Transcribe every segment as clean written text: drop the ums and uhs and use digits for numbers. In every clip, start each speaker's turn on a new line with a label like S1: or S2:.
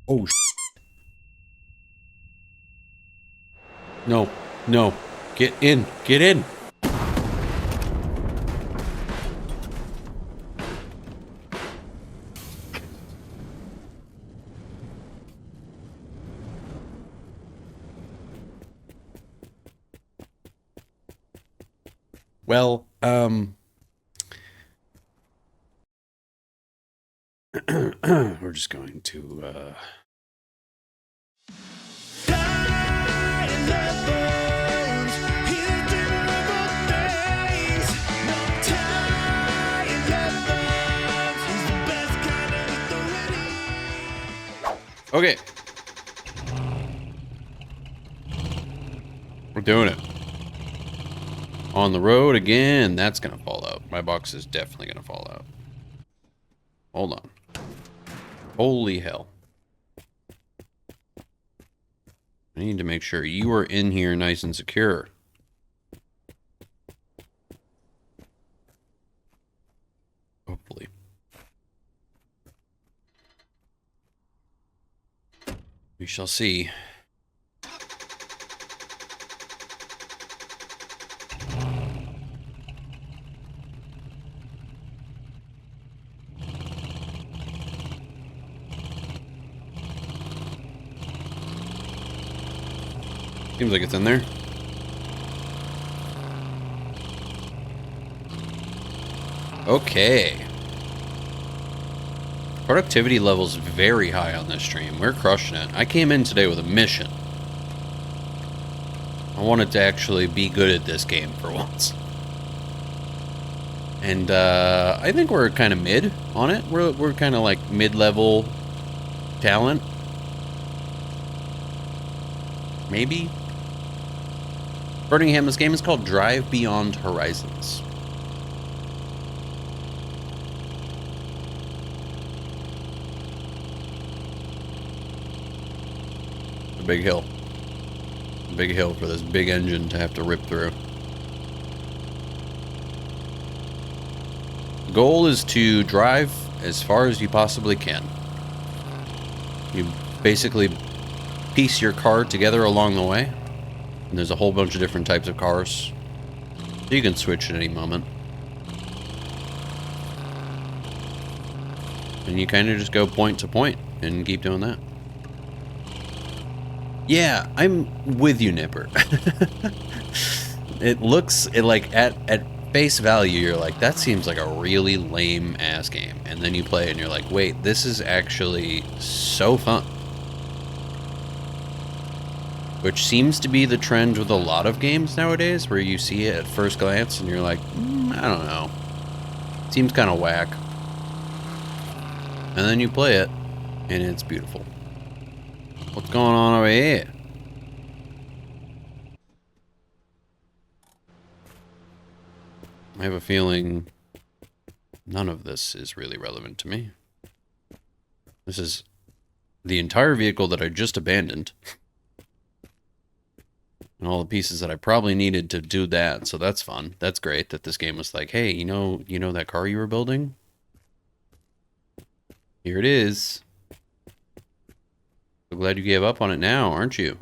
S1: Oh, no, no. Get in, get in. Well, we're just going to, okay. We're doing it. On the road again. That's gonna fall out. My box is definitely gonna fall out. Hold on. Holy hell. I need to make sure you are in here nice and secure. Hopefully. We shall see. Seems like it's in there. Okay. Productivity level's very high on this stream. We're crushing it. I came in today with a mission. I wanted to actually be good at this game for once. And I think we're kind of mid on it. We're kind of like mid-level talent. Maybe. Birmingham, this game is called Drive Beyond Horizons. A big hill. A big hill for this big engine to have to rip through. The goal is to drive as far as you possibly can. You basically piece your car together along the way. And there's a whole bunch of different types of cars. So you can switch at any moment. And you kind of just go point to point and keep doing that. Yeah, I'm with you, Nipper. It looks like at face value, you're like, that seems like a really lame ass game. And then you play it and you're like, wait, this is actually so fun. Which seems to be the trend with a lot of games nowadays, where you see it at first glance and you're like, I don't know. Seems kind of whack. And then you play it, and it's beautiful. What's going on over here? I have a feeling none of this is really relevant to me. This is the entire vehicle that I just abandoned. And all the pieces that I probably needed to do that, so that's fun. That's great that this game was like, hey, you know that car you were building? Here it is. So glad you gave up on it now, aren't you?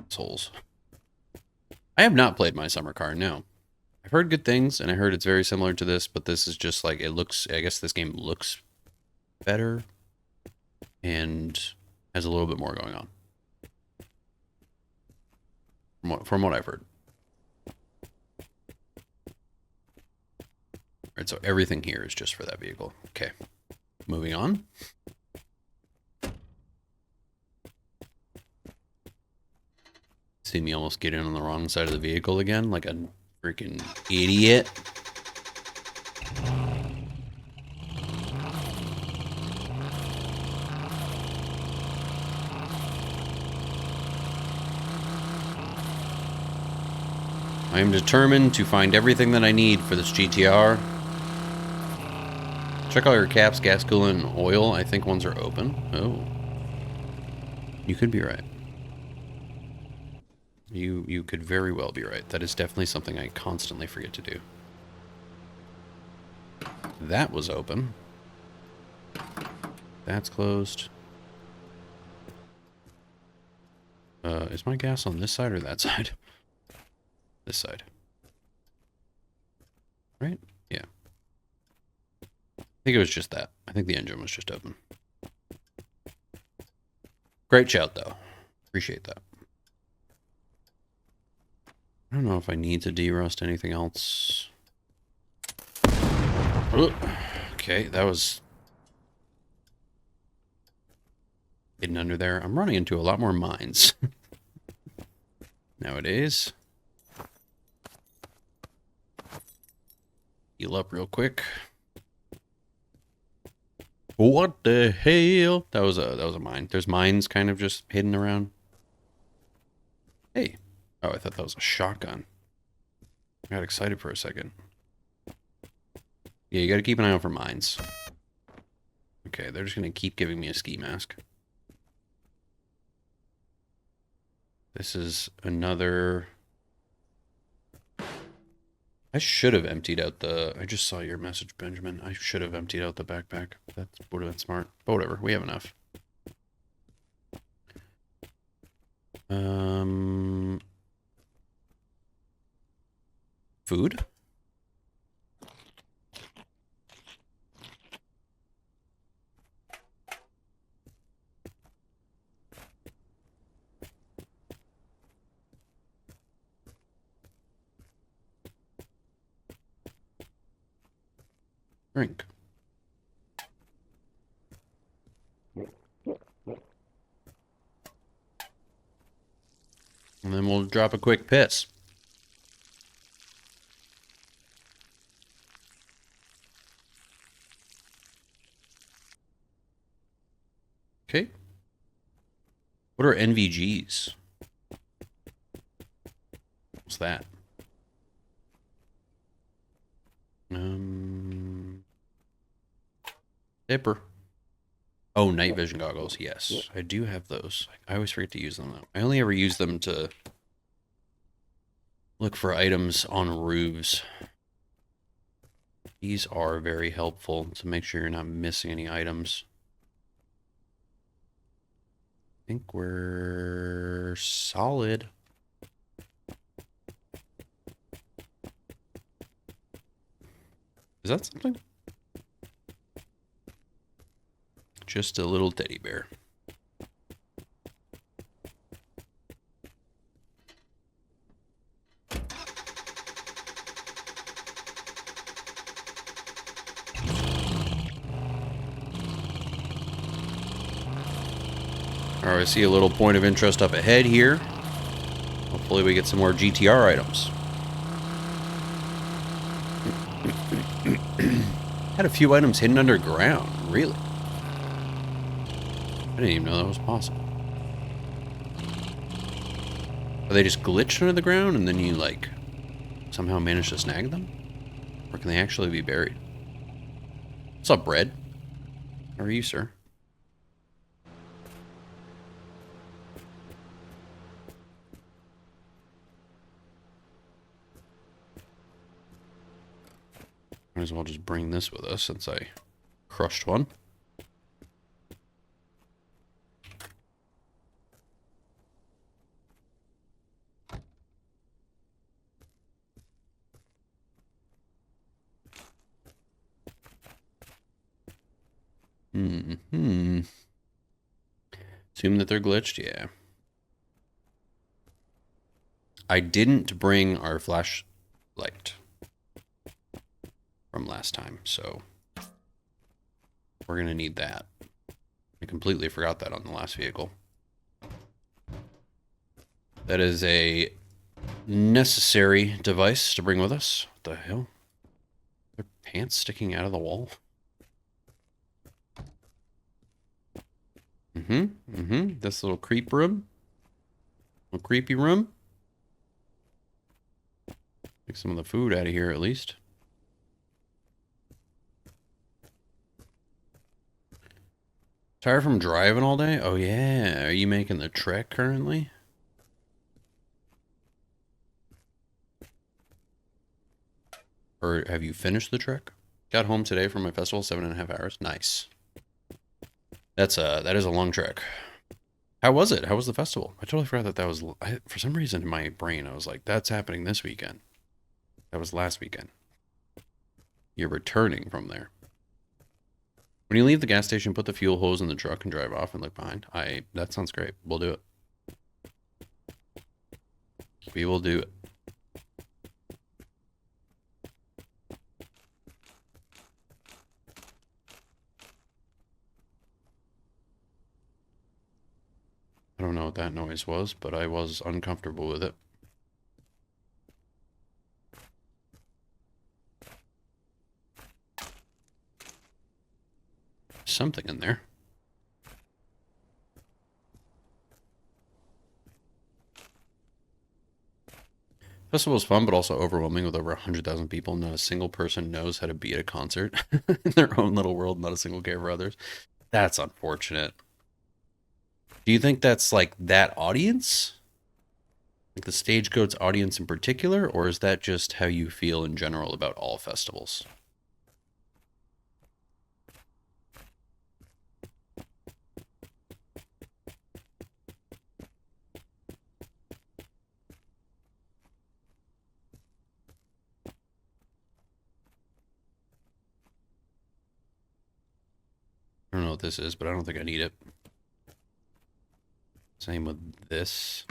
S1: Souls. I have not played My Summer Car, no. I've heard good things, and I heard it's very similar to this, but this is just like, it looks, I guess this game looks better and has a little bit more going on. From what I've heard. Alright, so everything here is just for that vehicle. Okay. Moving on. See me almost get in on the wrong side of the vehicle again, like a freaking idiot. I am determined to find everything that I need for this GTR. Check all your caps, gas coolant, and oil. I think ones are open. Oh. You could be right. You could very well be right. That is definitely something I constantly forget to do. That was open. That's closed. Is my gas on this side or that side? This side. Right? Yeah. I think it was just that. I think the engine was just open. Great shout, though. Appreciate that. I don't know if I need to derust anything else. Ugh. Okay, that was hidden under there. I'm running into a lot more mines nowadays. Heal up real quick. What the hell? That was a mine. There's mines kind of just hidden around. Hey. Oh, I thought that was a shotgun. I got excited for a second. Yeah, you gotta keep an eye out for mines. Okay, they're just gonna keep giving me a ski mask. This is another... I should have emptied out the... I just saw your message, Benjamin. I should have emptied out the backpack. That would have been smart. But whatever, we have enough. Food? Drink. And then we'll drop a quick piss. Okay. What are NVGs? What's that? Dipper. Oh, night vision goggles. Yes, I do have those. I always forget to use them, though. I only ever use them to look for items on roofs. These are very helpful to make sure you're not missing any items. I think we're solid. Is that something? Just a little teddy bear. Alright, I see a little point of interest up ahead here. Hopefully we get some more GTR items. Had a few items hidden underground, really? I didn't even know that was possible. Are they just glitched under the ground and then you, like, somehow manage to snag them? Or can they actually be buried? What's up, Bread? How are you, sir? Might as well just bring this with us since I crushed one. Assume that they're glitched? Yeah. I didn't bring our flashlight from last time, so we're going to need that. I completely forgot that on the last vehicle. That is a necessary device to bring with us. What the hell? Their pants sticking out of the wall? This little creep room. Little creepy room. Take some of the food out of here at least. Tired from driving all day? Oh yeah. Are you making the trek currently? Or have you finished the trek? Got home today from my festival, 7.5 hours. Nice. That is a long trek. How was it? How was the festival? I totally forgot that for some reason in my brain, I was like, that's happening this weekend. That was last weekend. You're returning from there. When you leave the gas station, put the fuel hose in the truck and drive off and look behind. That sounds great. We'll do it. We will do it. I don't know what that noise was, but I was uncomfortable with it. Something in there. Festival was fun, but also overwhelming with over 100,000 people. Not a single person knows how to be at a concert in their own little world. Not a single care for others. That's unfortunate. Do you think that's like that audience? Like the Stagecoach audience in particular? Or is that just how you feel in general about all festivals? I don't know what this is, but I don't think I need it. Same with this.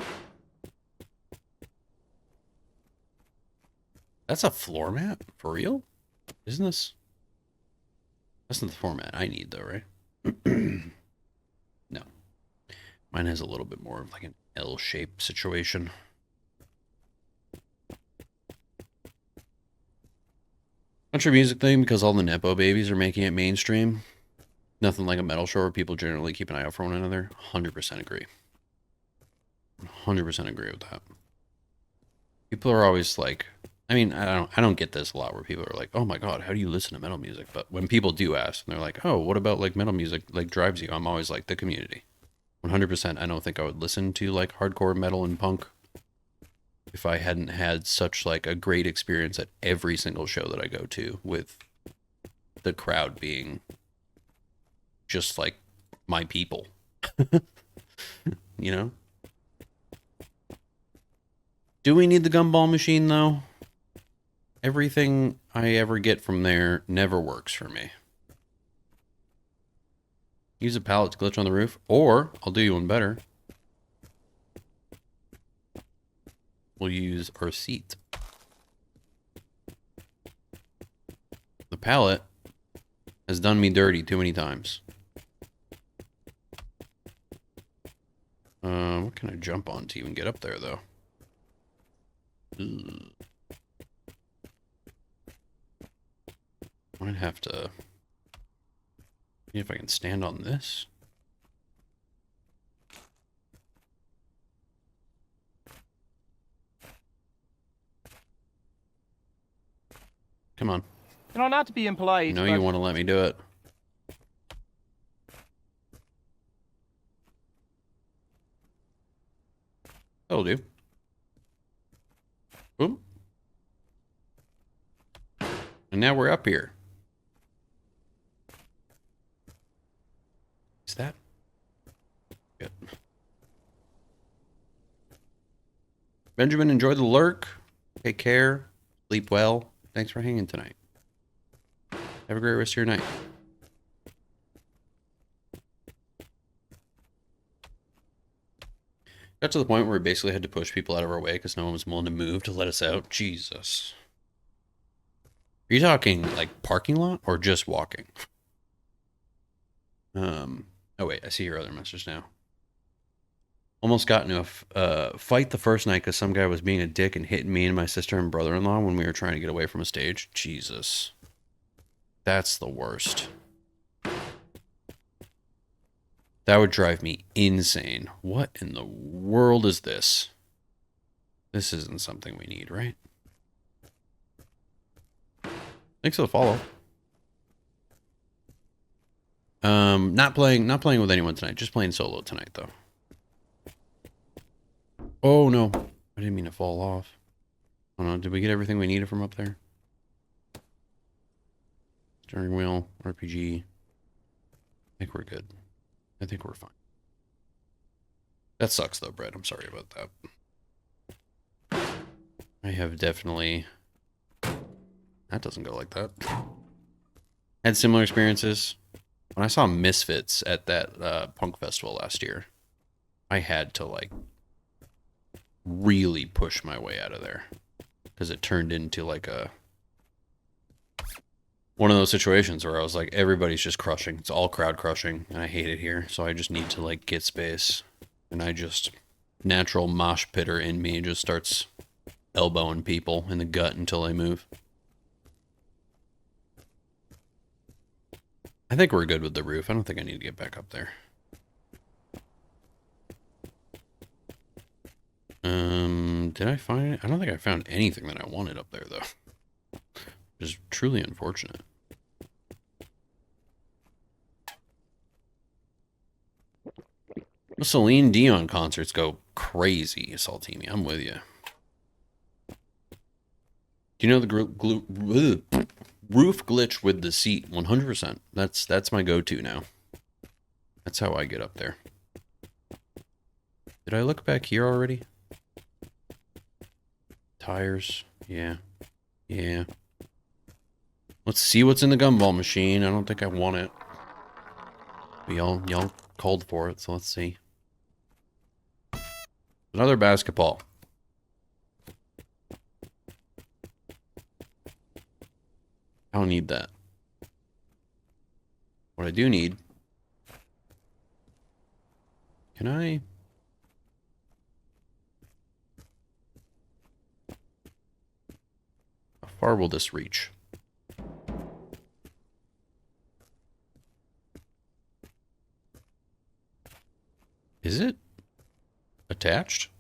S1: That's a floor mat? For real? Isn't this? That's not the format I need, though, right? No. Mine has a little bit more of like an L-shaped situation. Country music thing because all the Nepo babies are making it mainstream. Nothing like a metal show where people generally keep an eye out for one another. 100% agree. 100% agree with that. People are always like, I mean, I don't get this a lot where people are like, oh my God, how do you listen to metal music? But when people do ask, and they're like, oh, what about like metal music like drives you? I'm always like, the community. 100%. I don't think I would listen to like hardcore metal and punk if I hadn't had such like a great experience at every single show that I go to, with the crowd being just like my people. You know? Do we need the gumball machine though? Everything I ever get from there never works for me. Use a pallet to glitch on the roof, or I'll do you one better. We'll use our seat. The pallet has done me dirty too many times. What can I jump on to even get up there, though? Ugh. Might have to see if I can stand on this. Come on.
S2: You know, not to be impolite,
S1: I know
S2: but
S1: you want to let me do it. That'll do. Boom. And now we're up here. Is that? Good. Benjamin, enjoy the lurk. Take care. Sleep well. Thanks for hanging tonight. Have a great rest of your night. Got to the point where we basically had to push people out of our way because no one was willing to move to let us out. Jesus. Are you talking like parking lot or just walking? Oh wait, I see your other message now. Almost got into a fight the first night because some guy was being a dick and hitting me and my sister and brother-in-law when we were trying to get away from a stage. Jesus. That's the worst. That would drive me insane. What in the world is this? This isn't something we need, right? Thanks for the follow. Not playing with anyone tonight. Just playing solo tonight, though. Oh, no. I didn't mean to fall off. I don't know. Did we get everything we needed from up there? Steering wheel, RPG. I think we're good. I think we're fine. That sucks though, Brett. I'm sorry about that. I have definitely... That doesn't go like that. Had similar experiences. When I saw Misfits at that punk festival last year, I had to, like, really push my way out of there. Because it turned into, like, one of those situations where I was like, everybody's just crushing. It's all crowd crushing, and I hate it here. So I just need to, like, get space. And I just... Natural mosh pitter in me just starts elbowing people in the gut until they move. I think we're good with the roof. I don't think I need to get back up there. Did I find it? I don't think I found anything that I wanted up there, though. Which is truly unfortunate. The Celine Dion concerts go crazy, Saltini. I'm with you. Do you know the roof glitch with the seat? 100%. That's my go-to now. That's how I get up there. Did I look back here already? Tires. Yeah. Yeah. Let's see what's in the gumball machine. I don't think I want it. But y'all called for it, so let's see. Another basketball. I don't need that. What I do need... Can I... How far will this reach? Is it attached?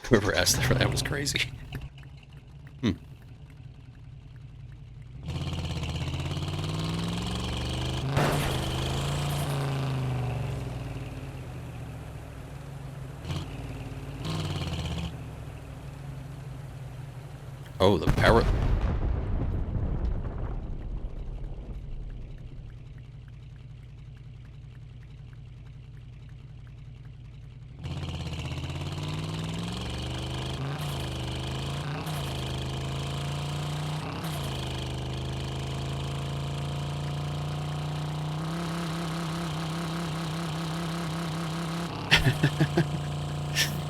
S1: Whoever asked for that was crazy. Oh, the power...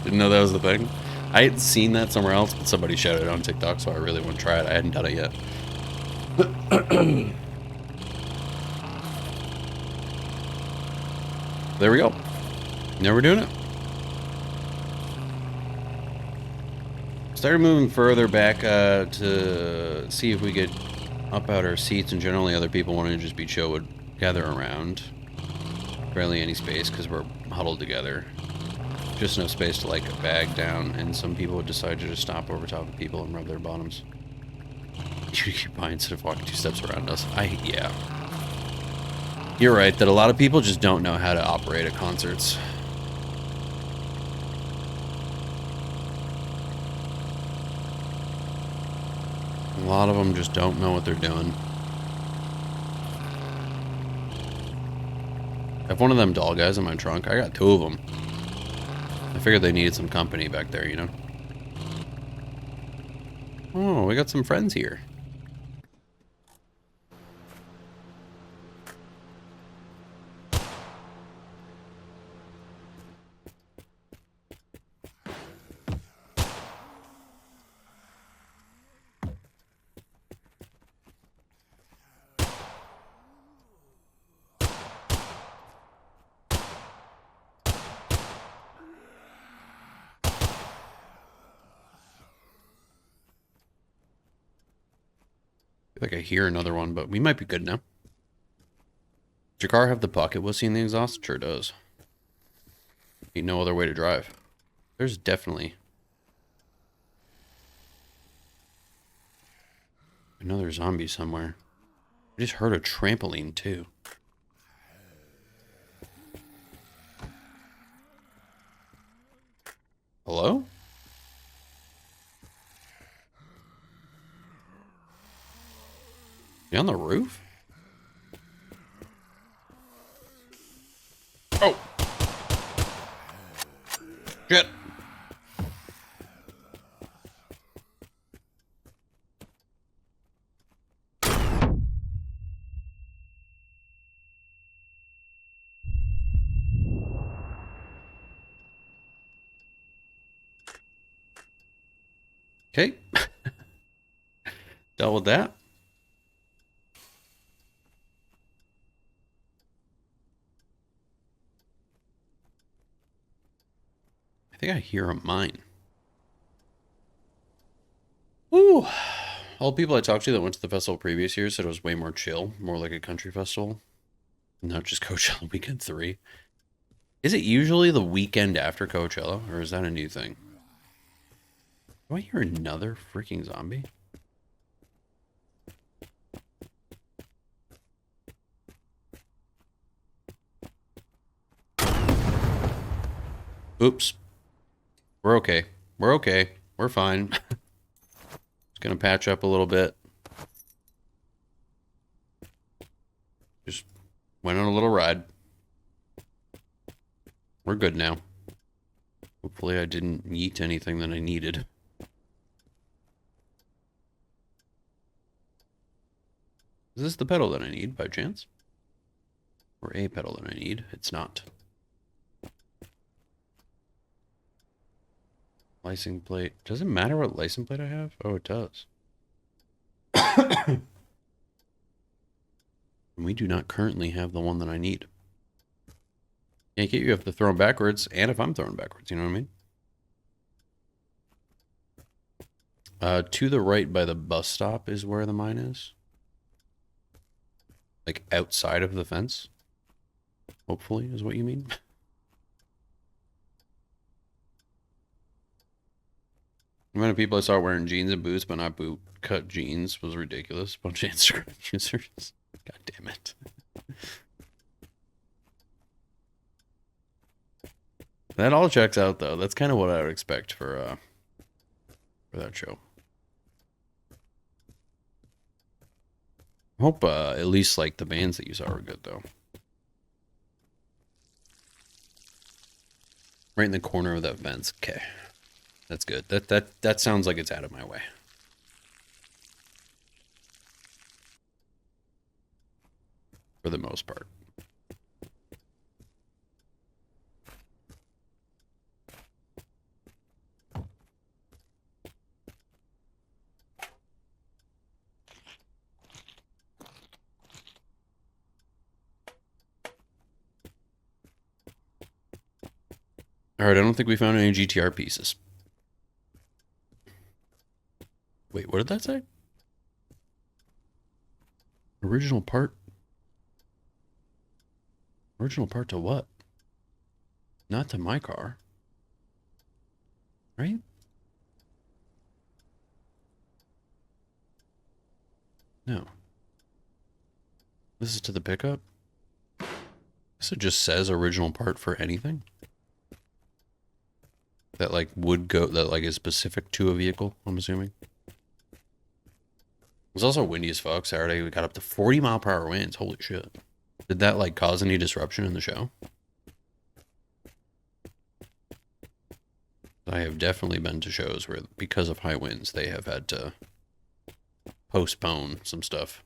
S1: Didn't know that was the thing. I had seen that somewhere else, but somebody shouted it on TikTok, so I really want to try it. I hadn't done it yet. There we go. Now we're doing it. Started moving further back to see if we could up out our seats, and generally other people wanting to just be chill would gather around. Barely any space because we're huddled together. Just enough space to, like, bag down, and some people would decide to just stop over top of people and rub their bottoms. You keep by instead of walking 2 steps around us. Yeah. You're right, that a lot of people just don't know how to operate at concerts. A lot of them just don't know what they're doing. I have one of them doll guys in my trunk. I got 2 of them. I figured they needed some company back there, you know? Oh, we got some friends here. I feel like I hear another one, but we might be good now. Does your car have the pocket wussy in the exhaust? Sure does. Ain't no other way to drive. There's definitely another zombie somewhere. I just heard a trampoline too. Hello? You on the roof? Oh! Shit! Okay. Dealt with that. I think I hear a mine. Ooh. All the people I talked to that went to the festival previous years said it was way more chill, more like a country festival. Not just Coachella weekend 3. Is it usually the weekend after Coachella, or is that a new thing? Do I hear another freaking zombie? Oops. We're okay. We're okay. We're fine. Just gonna patch up a little bit. Just went on a little ride. We're good now. Hopefully I didn't yeet anything that I needed. Is this the pedal that I need by chance? Or a pedal that I need? It's not. License plate. Does it matter what license plate I have? Oh, it does. We do not currently have the one that I need. Can't get you have to throw them backwards, and if I'm throwing backwards, you know what I mean? To the right by the bus stop is where the mine is. Like outside of the fence. Hopefully, is what you mean. The amount of people I saw wearing jeans and boots, but not boot cut jeans, was ridiculous. Bunch of Instagram users. God damn it. That all checks out, though. That's kind of what I would expect for that show. I hope at least like the bands that you saw were good, though. Right in the corner of that fence. Okay, that's good. That sounds like it's out of my way. For the most part. All right, I don't think we found any GTR pieces. Wait, what did that say? Original part? Original part to what? Not to my car. Right? No. This is to the pickup? This it just says original part for anything? That like would go, that like is specific to a vehicle, I'm assuming. It was also windy as fuck Saturday. We got up to 40-mile-per-hour winds. Holy shit. Did that like cause any disruption in the show? I have definitely been to shows where because of high winds they have had to postpone some stuff.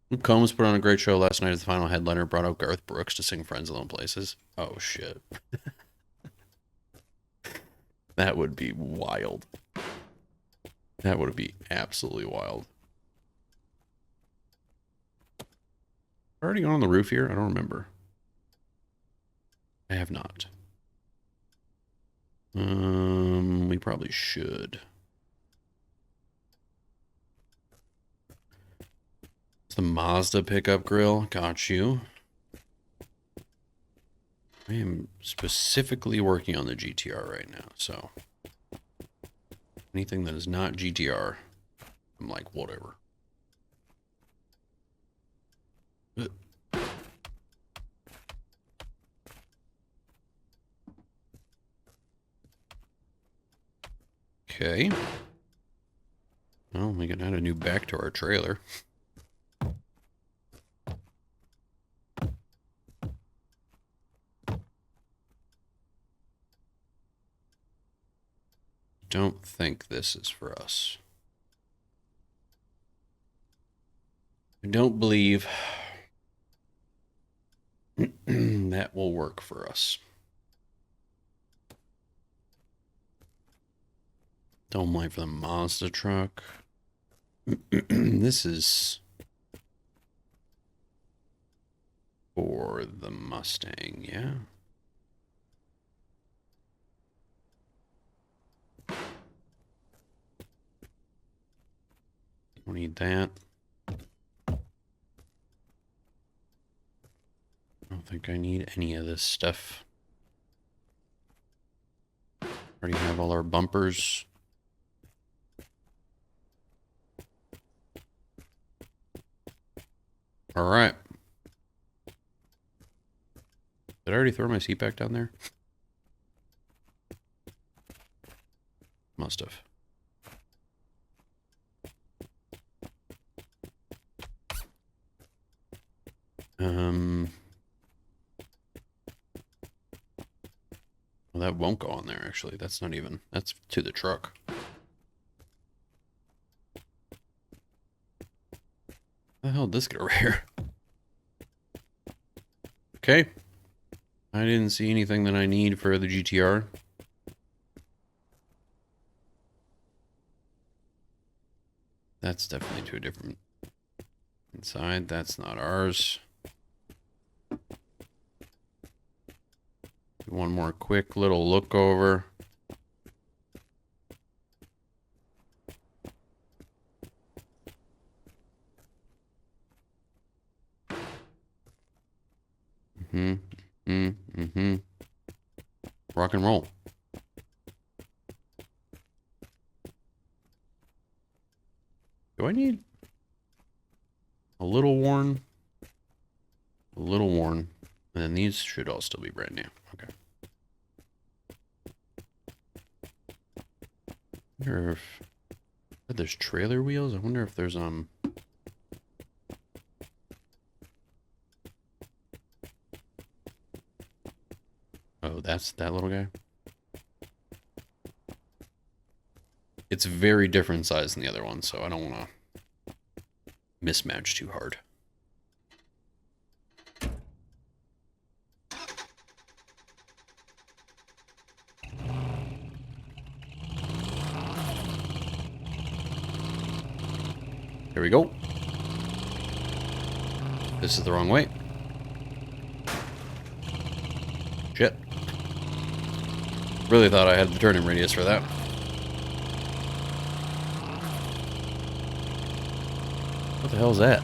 S1: Luke Combs put on a great show last night as the final headliner, brought out Garth Brooks to sing Friends Alone Places. Oh shit. That would be wild. That would be absolutely wild. Already on the roof here? I don't remember. I have not. We probably should. It's the Mazda pickup grill. Got you. I am specifically working on the GTR right now, so anything that is not GTR, I'm like, whatever. Okay. Well, we can add a new back to our trailer. don't think this is for us. I don't believe that will work for us. Don't mind for the Mazda truck. This is for the Mustang, yeah. Don't need that. I don't think I need any of this stuff. Already have all our bumpers. All right. Did I already throw my seat back down there? Must have. Well, that won't go on there, actually. That's not even... That's to the truck. How the hell did this get over here? Okay. I didn't see anything that I need for the GTR. That's definitely to a different... Inside, that's not ours. One more quick little look over. Rock and roll. Do I need a little worn? A little worn. And then these should all still be brand new. Okay. I wonder if there's trailer wheels. I wonder if there's Oh, that's that little guy. It's very different size than the other one, so I don't want to mismatch too hard. Here we go. This is the wrong way. Shit. Really thought I had the turning radius for that. What the hell is that?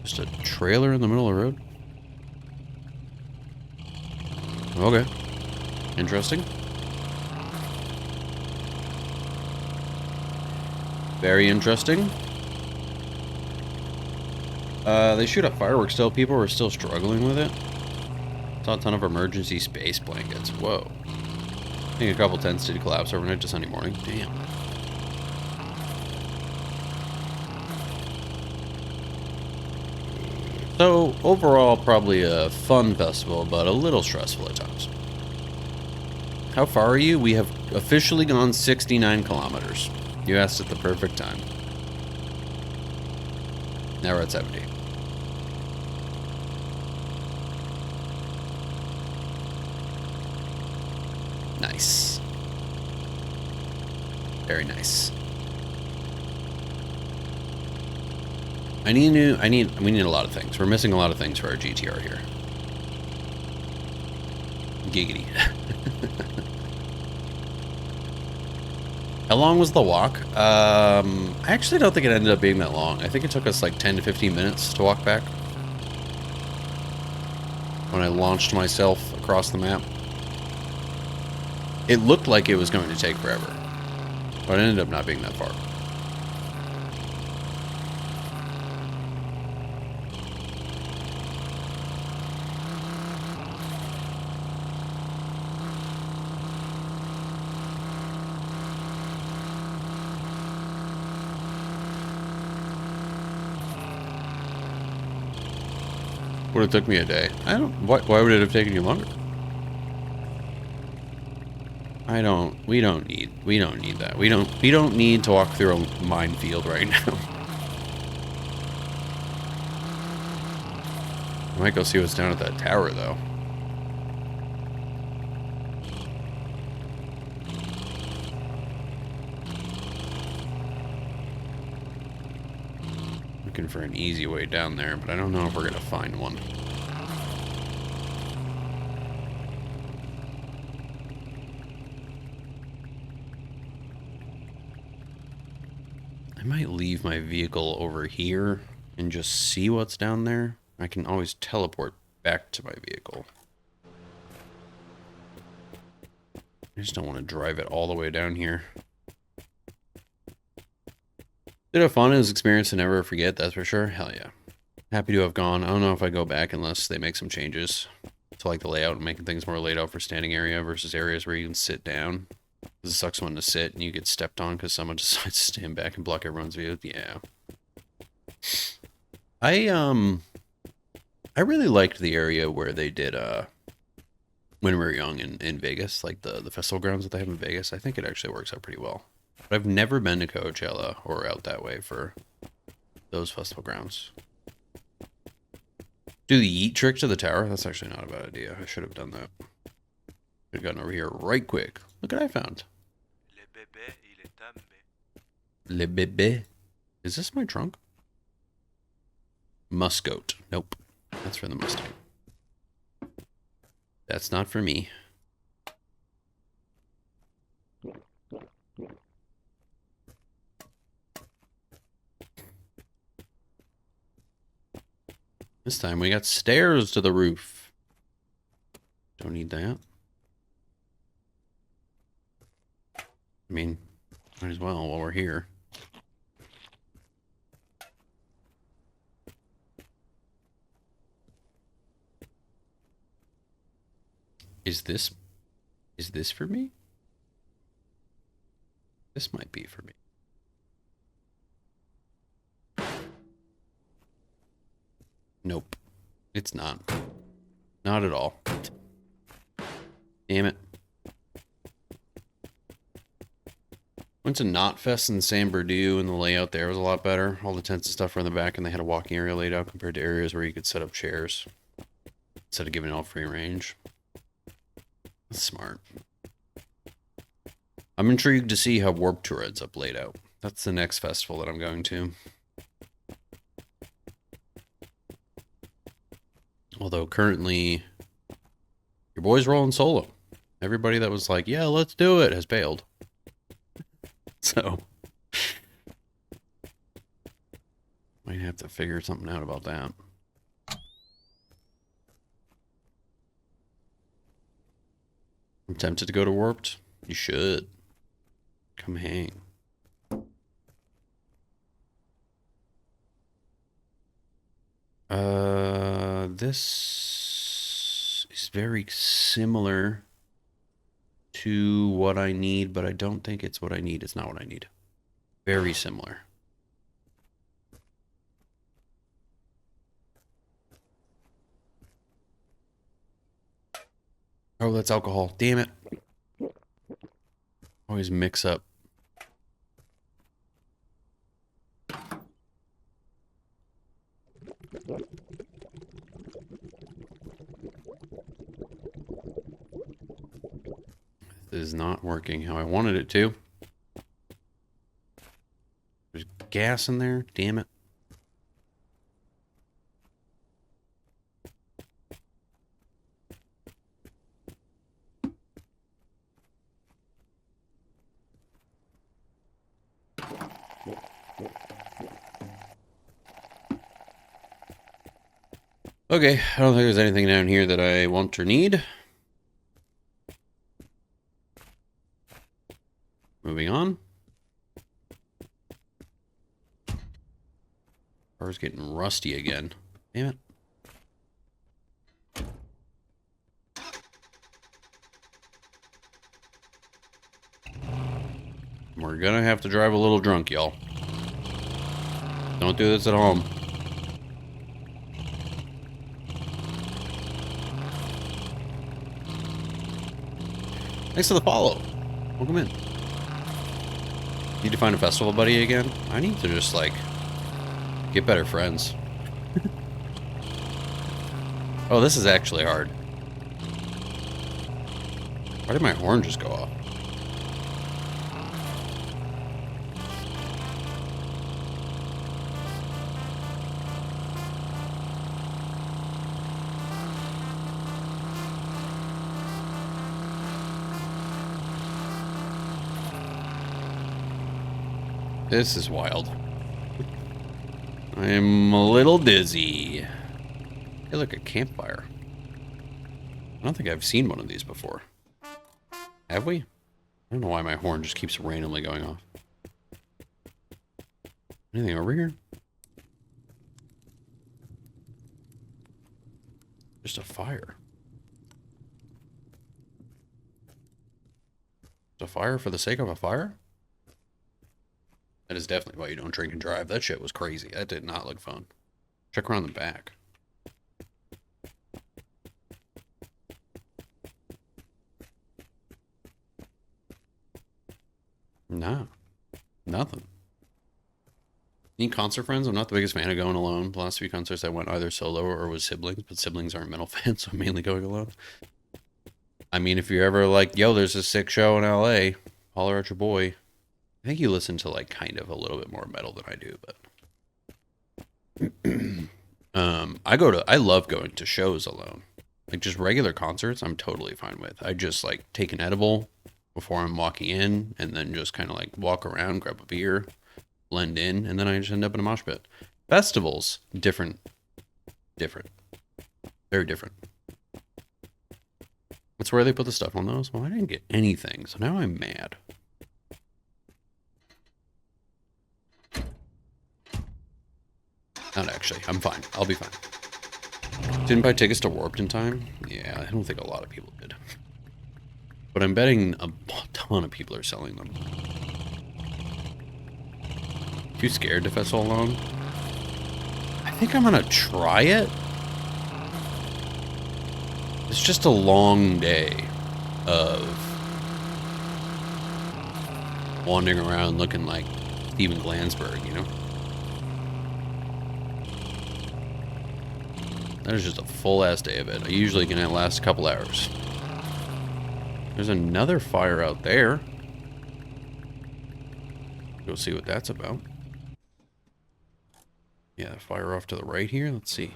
S1: Just a trailer in the middle of the road? Okay. Interesting. Very interesting. They shoot up fireworks still. People are still struggling with it. Saw a ton of emergency space blankets. Whoa. I think a couple tents did collapse overnight to Sunday morning. Damn. So, overall, probably a fun festival, but a little stressful at times. How far are you? We have officially gone 69 kilometers. You asked at the perfect time. Now we're at 70. Nice. Very nice. We need a lot of things. We're missing a lot of things for our GTR here. Giggity. How long was the walk? I actually don't think it ended up being that long. I think it took us like 10 to 15 minutes to walk back. When I launched myself across the map. It looked like it was going to take forever. But it ended up not being that far. Would have took me a day. I don't. Why would it have taken you longer? I don't. We don't need that. We don't need to walk through a minefield right now. I might go see what's down at that tower though. Looking for an easy way down there, but I don't know if we're gonna find one. I might leave my vehicle over here and just see what's down there. I can always teleport back to my vehicle. I just don't want to drive it all the way down here. Bit of fun is experience to never forget, that's for sure. Hell yeah. Happy to have gone. I don't know if I go back unless they make some changes to like the layout and making things more laid out for standing area versus areas where you can sit down. It sucks when to sit and you get stepped on because someone decides to stand back and block everyone's view. Yeah. I really liked the area where they did when we were young in Vegas, like the festival grounds that they have in Vegas. I think it actually works out pretty well. But I've never been to Coachella or out that way for those festival grounds. Do the yeet trick to the tower? That's actually not a bad idea. I should have done that. Could have gotten over here right quick. Look what I found. Le bébé. Is this my trunk? Muscoat. Nope. That's for the Mustang. That's not for me. This time we got stairs to the roof. Don't need that. I mean, might as well while we're here. Is this for me? This might be for me. Nope. It's not. Not at all. Damn it. Went to Knotfest in San Bernardino, and the layout there was a lot better. All the tents and stuff were in the back, and they had a walking area laid out compared to areas where you could set up chairs instead of giving all free range. That's smart. I'm intrigued to see how Warp Tour ends up laid out. That's the next festival that I'm going to. Although currently, your boy's rolling solo. Everybody that was like, yeah, let's do it, has bailed. So, might have to figure something out about that. I'm tempted to go to Warped. You should. Come hang. This is very similar to what I need, but I don't think it's what I need. It's not what I need. Very similar. Oh, that's alcohol. Damn it. Always mix up. This is not working how I wanted it to. There's gas in there. Damn it. Okay, I don't think there's anything down here that I want or need. Moving on. Car's getting rusty again. Damn it. We're gonna have to drive a little drunk, y'all. Don't do this at home. Thanks for the follow. Welcome in. Need to find a festival buddy again? I need to just, like, get better friends. Oh, this is actually hard. Why did my horn just go off? This is wild. I'm a little dizzy. Hey, look, a campfire. I don't think I've seen one of these before. Have we? I don't know why my horn just keeps randomly going off. Anything over here? Just a fire. Just a fire for the sake of a fire? That is definitely why you don't drink and drive. That shit was crazy. That did not look fun. Check around the back. Nah. Nothing. Any concert friends? I'm not the biggest fan of going alone. The last few concerts I went either solo or with siblings, but siblings aren't metal fans, so I'm mainly going alone. I mean, if you're ever like, yo, there's a sick show in LA, holler at your boy. I think you listen to like kind of a little bit more metal than I do, but I love going to shows alone. Like just regular concerts, I'm totally fine with. I just like take an edible before I'm walking in and then just kind of like walk around, grab a beer, blend in, and then I just end up in a mosh pit. Festivals, different. Very different. That's where they put the stuff on those. Well, I didn't get anything, so now I'm mad. Not actually. I'm fine. I'll be fine. Didn't buy tickets to Warped in time? Yeah, I don't think a lot of people did. But I'm betting a ton of people are selling them. Too scared to festival alone? I think I'm gonna try it. It's just a long day of wandering around looking like Steven Glansberg, you know? That is just a full-ass day of it. I usually can last a couple hours. There's another fire out there. Go see what that's about. Yeah, fire off to the right here. Let's see.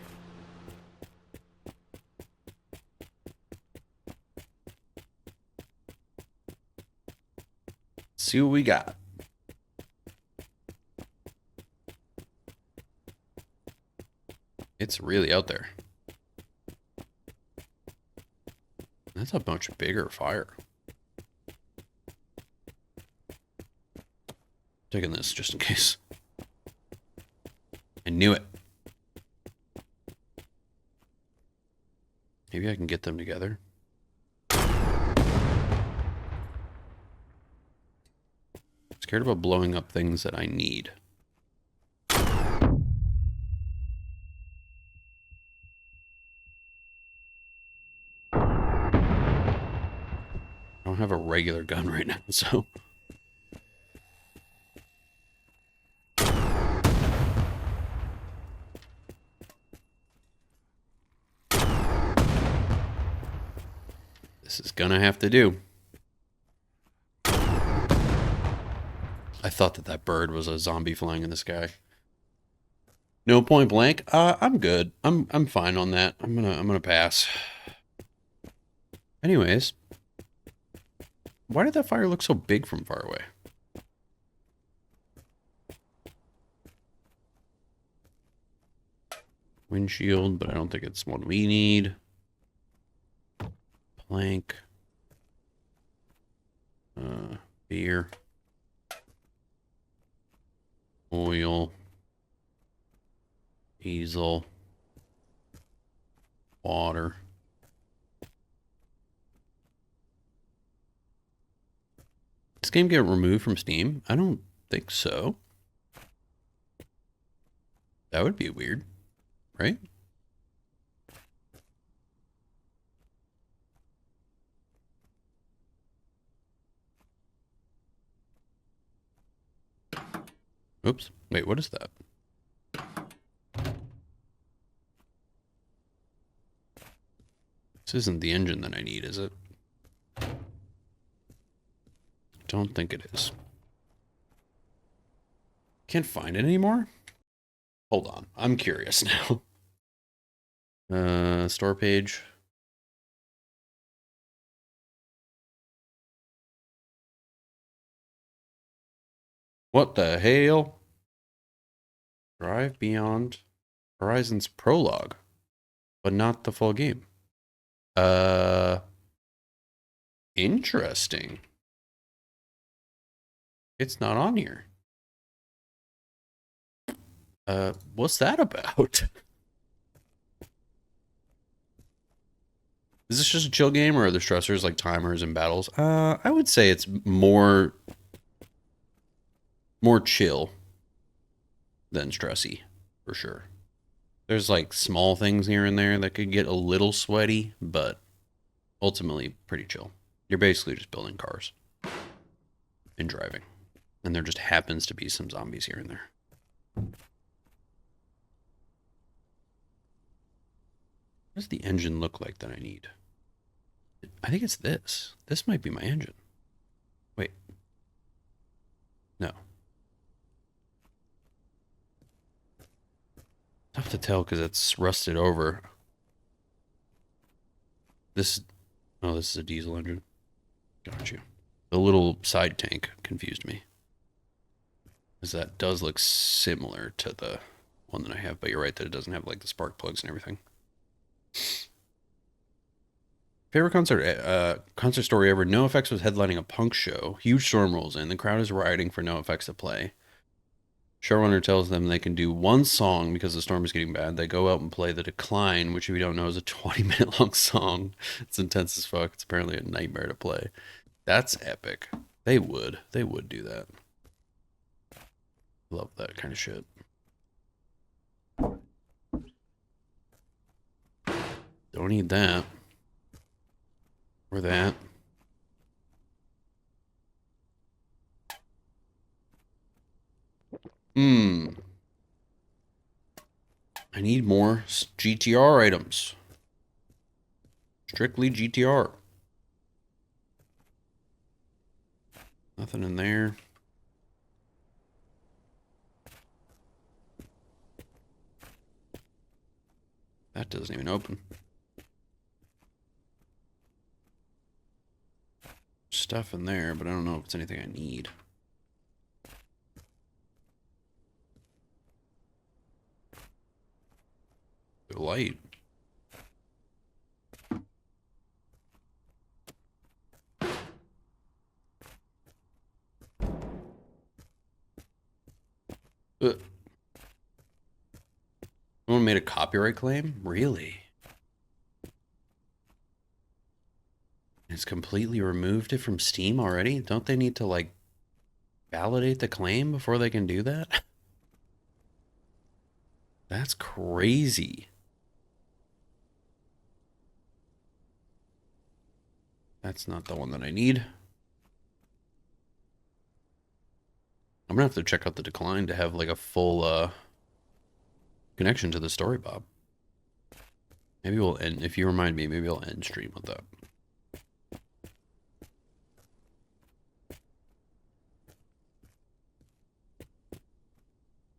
S1: See what we got. It's really out there. That's a much bigger fire. Taking this just in case. I knew it. Maybe I can get them together. Scared about blowing up things that I need. I don't have a regular gun right now, so... This is gonna have to do. I thought that that bird was a zombie flying in the sky. No point blank. I'm good. I'm fine on that. I'm gonna pass. Anyways, why did that fire look so big from far away? Windshield, but I don't think it's one we need. Plank. Beer. Oil. Easel. Water. This game get removed from Steam? I don't think so. That would be weird, right? Oops. Wait, what is that? This isn't the engine that I need, is it? Don't think it is. Can't find it anymore? Hold on. I'm curious now. Store page. What the hell? Drive Beyond Horizon's prologue, but not the full game. Interesting. It's not on here. What's that about? Is this just a chill game, or are there stressors like timers and battles? I would say it's more chill than stressy, for sure. There's like small things here and there that could get a little sweaty, but ultimately pretty chill. You're basically just building cars and driving. And there just happens to be some zombies here and there. What does the engine look like that I need? I think it's this. This might be my engine. Wait. No. Tough to tell because it's rusted over. This... Oh, this is a diesel engine. Got you. The little side tank confused me. Because that does look similar to the one that I have, but you're right that it doesn't have like the spark plugs and everything. Favorite concert story ever. NoFX was headlining a punk show. Huge storm rolls in. The crowd is rioting for NoFX to play. Showrunner tells them they can do one song because the storm is getting bad. They go out and play The Decline, which if you don't know is a 20-minute long song. It's intense as fuck. It's apparently a nightmare to play. That's epic. They would do that. Love that kind of shit. Don't need that. Or that. I need more GTR items. Strictly GTR. Nothing in there. That doesn't even open. Stuff in there, but I don't know if it's anything I need. The light. Someone made a copyright claim? Really? It's completely removed it from Steam already? Don't they need to, like, validate the claim before they can do that? That's crazy. That's not the one that I need. I'm gonna have to check out The Decline to have, like, a full, connection to the story, Bob. Maybe we'll end, if you remind me, maybe I'll end stream with that.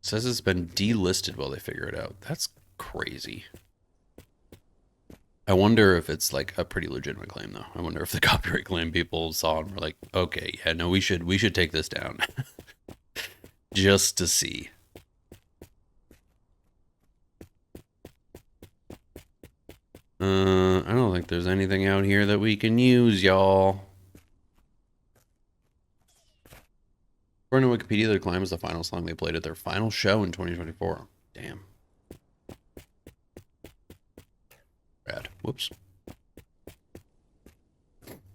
S1: Says it's been delisted while they figure it out. That's crazy. I wonder if it's like a pretty legitimate claim though. I wonder if the copyright claim people saw and were like, okay, yeah, no, we should take this down. Just to see. I don't think there's anything out here that we can use, y'all. According to Wikipedia, The Decline was the final song they played at their final show in 2024. Damn. Rad. Whoops.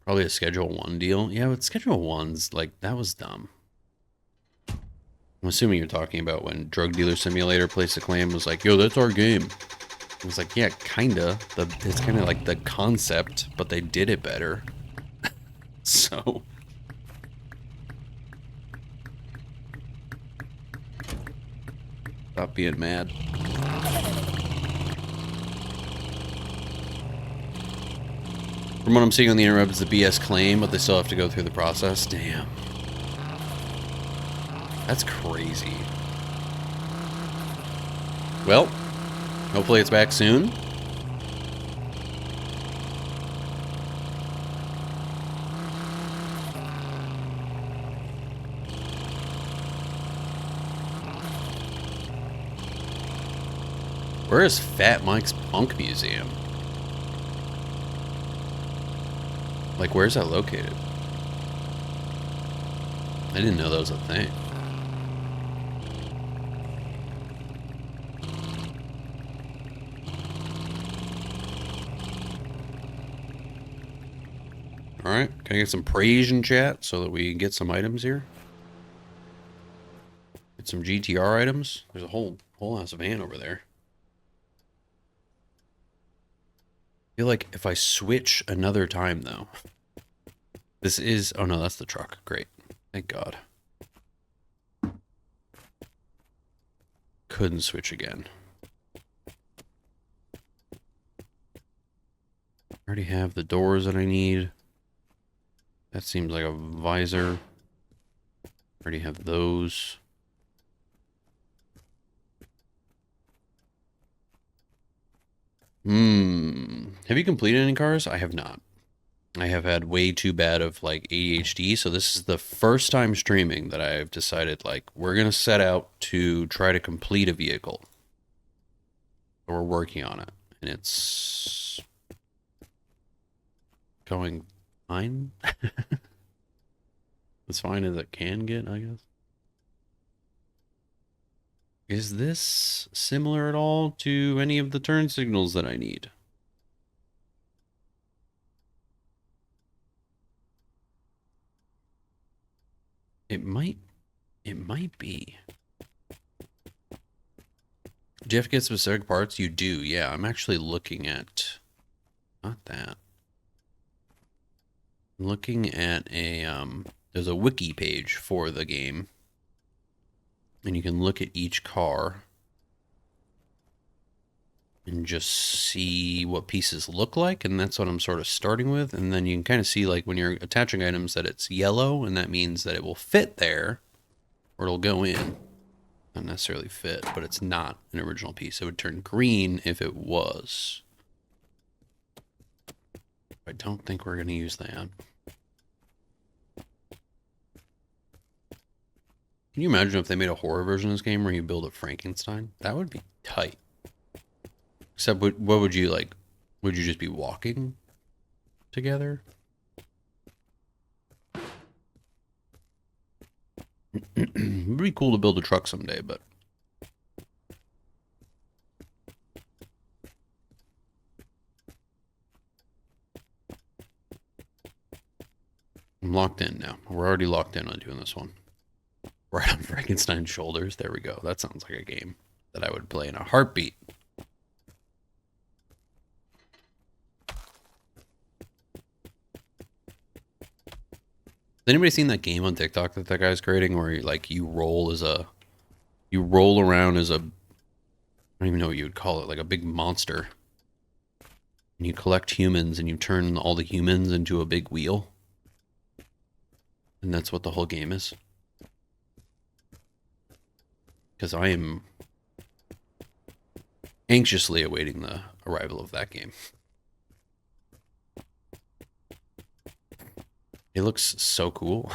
S1: Probably a Schedule 1 deal. Yeah, but Schedule 1's, like, that was dumb. I'm assuming you're talking about when Drug Dealer Simulator placed a claim, was like, yo, that's our game. I was like, yeah, kinda. It's kind of like the concept, but they did it better. So... Stop being mad. From what I'm seeing on the interweb, it's the BS claim, but they still have to go through the process. Damn. That's crazy. Well, hopefully it's back soon. Where is Fat Mike's Punk Museum? Like, where's that located? I didn't know that was a thing. Alright, can I get some praise in chat so that we can get some items here? Get some GTR items. There's a whole ass van over there. I feel like if I switch another time, though. This is... Oh, no, that's the truck. Great. Thank God. Couldn't switch again. I already have the doors that I need. That seems like a visor. Already have those. Have you completed any cars? I have not. I have had way too bad of like ADHD, so this is the first time streaming that I've decided like we're gonna set out to try to complete a vehicle. We're working on it, and it's going fine. As fine as it can get, I guess. Is this similar at all to any of the turn signals that I need? It might be. Do you have to get specific parts? You do, yeah. I'm actually looking at, not that. I'm looking at a, there's a wiki page for the game. And you can look at each car and just see what pieces look like. And that's what I'm sort of starting with. And then you can kind of see like when you're attaching items that it's yellow, and that means that it will fit there or it'll go in. Not necessarily fit, but it's not an original piece. It would turn green if it was. I don't think we're going to use that. Can you imagine if they made a horror version of this game where you build a Frankenstein? That would be tight. Except, what would you like? Would you just be walking together? It would be cool to build a truck someday, but... I'm locked in now. We're already locked in on doing this one. Right on Frankenstein's shoulders. There we go. That sounds like a game that I would play in a heartbeat. Has anybody seen that game on TikTok that that guy's creating where you roll around as a, I don't even know what you would call it, like a big monster. And you collect humans and you turn all the humans into a big wheel. And that's what the whole game is. Because I am anxiously awaiting the arrival of that game. It looks so cool.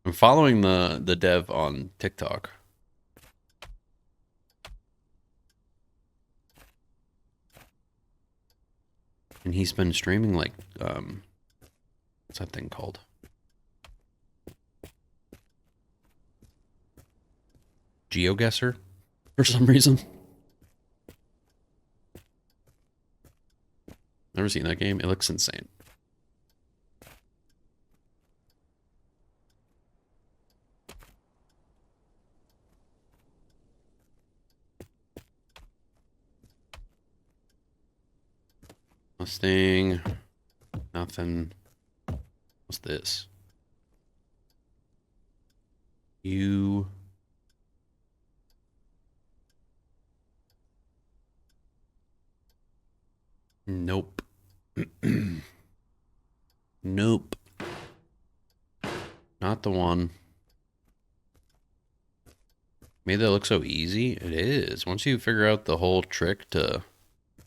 S1: I'm following the dev on TikTok. And he's been streaming like, what's that thing called? GeoGuessr, for some reason. Never seen that game. It looks insane. Mustang. Nothing. What's this? You. Nope. Not the one. Made that look so easy. It is. Once you figure out the whole trick to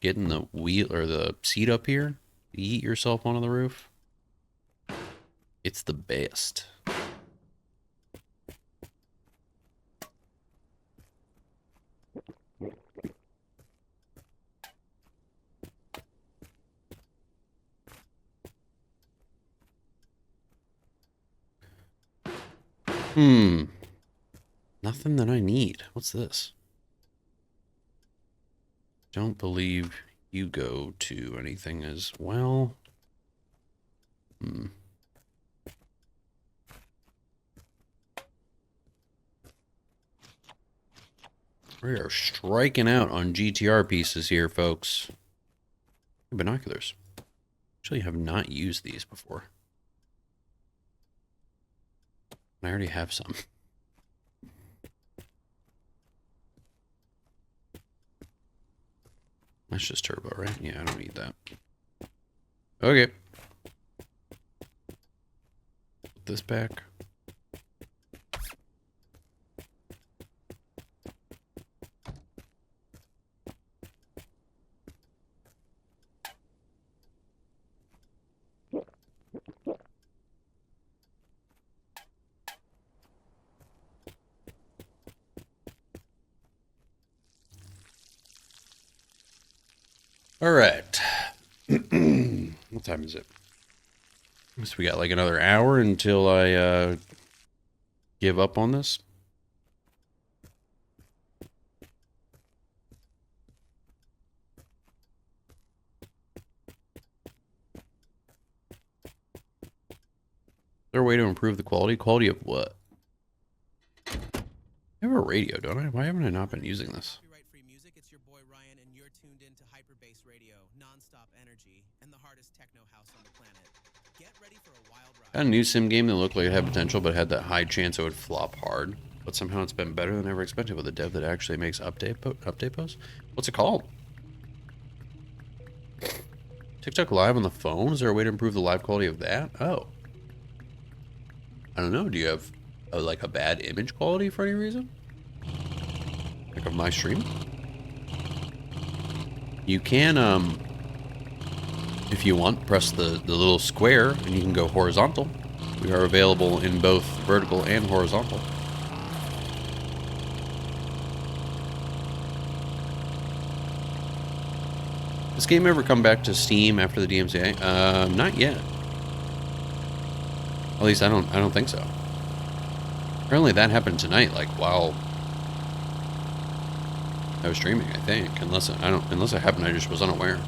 S1: getting the wheel or the seat up here, you eat yourself onto the roof. It's the best. Nothing that I need. What's this? Don't believe you go to anything as well. We are striking out on GTR pieces here, folks. Binoculars. Actually, have not used these before. I already have some. That's just turbo, right? Yeah, I don't need that. Okay. Put this back. All right. What time is it? So we got like another hour until I give up on this. Is there a way to improve the quality? Quality of what? I have a radio, don't I? Why haven't I not been using this?
S2: Copyright-free music. It's your boy Ryan, and you're tuned into Hyperbase Radio, non-stop energy, and the hardest techno house on the planet. Get ready for a wild ride.
S1: Got a new sim game that looked like it had potential, but had that high chance it would flop hard. But somehow it's been better than ever expected with a dev that actually makes update posts. What's it called? TikTok Live on the phone? Is there a way to improve the live quality of that? Oh. I don't know. Do you have like a bad image quality for any reason? Like of my stream? You can, if you want, press the little square and you can go horizontal. We are available in both vertical and horizontal. This game ever come back to Steam after the DMCA? Not yet. At least I don't think so. Apparently that happened tonight, like while I was streaming, I think. Unless it happened, I just was unaware.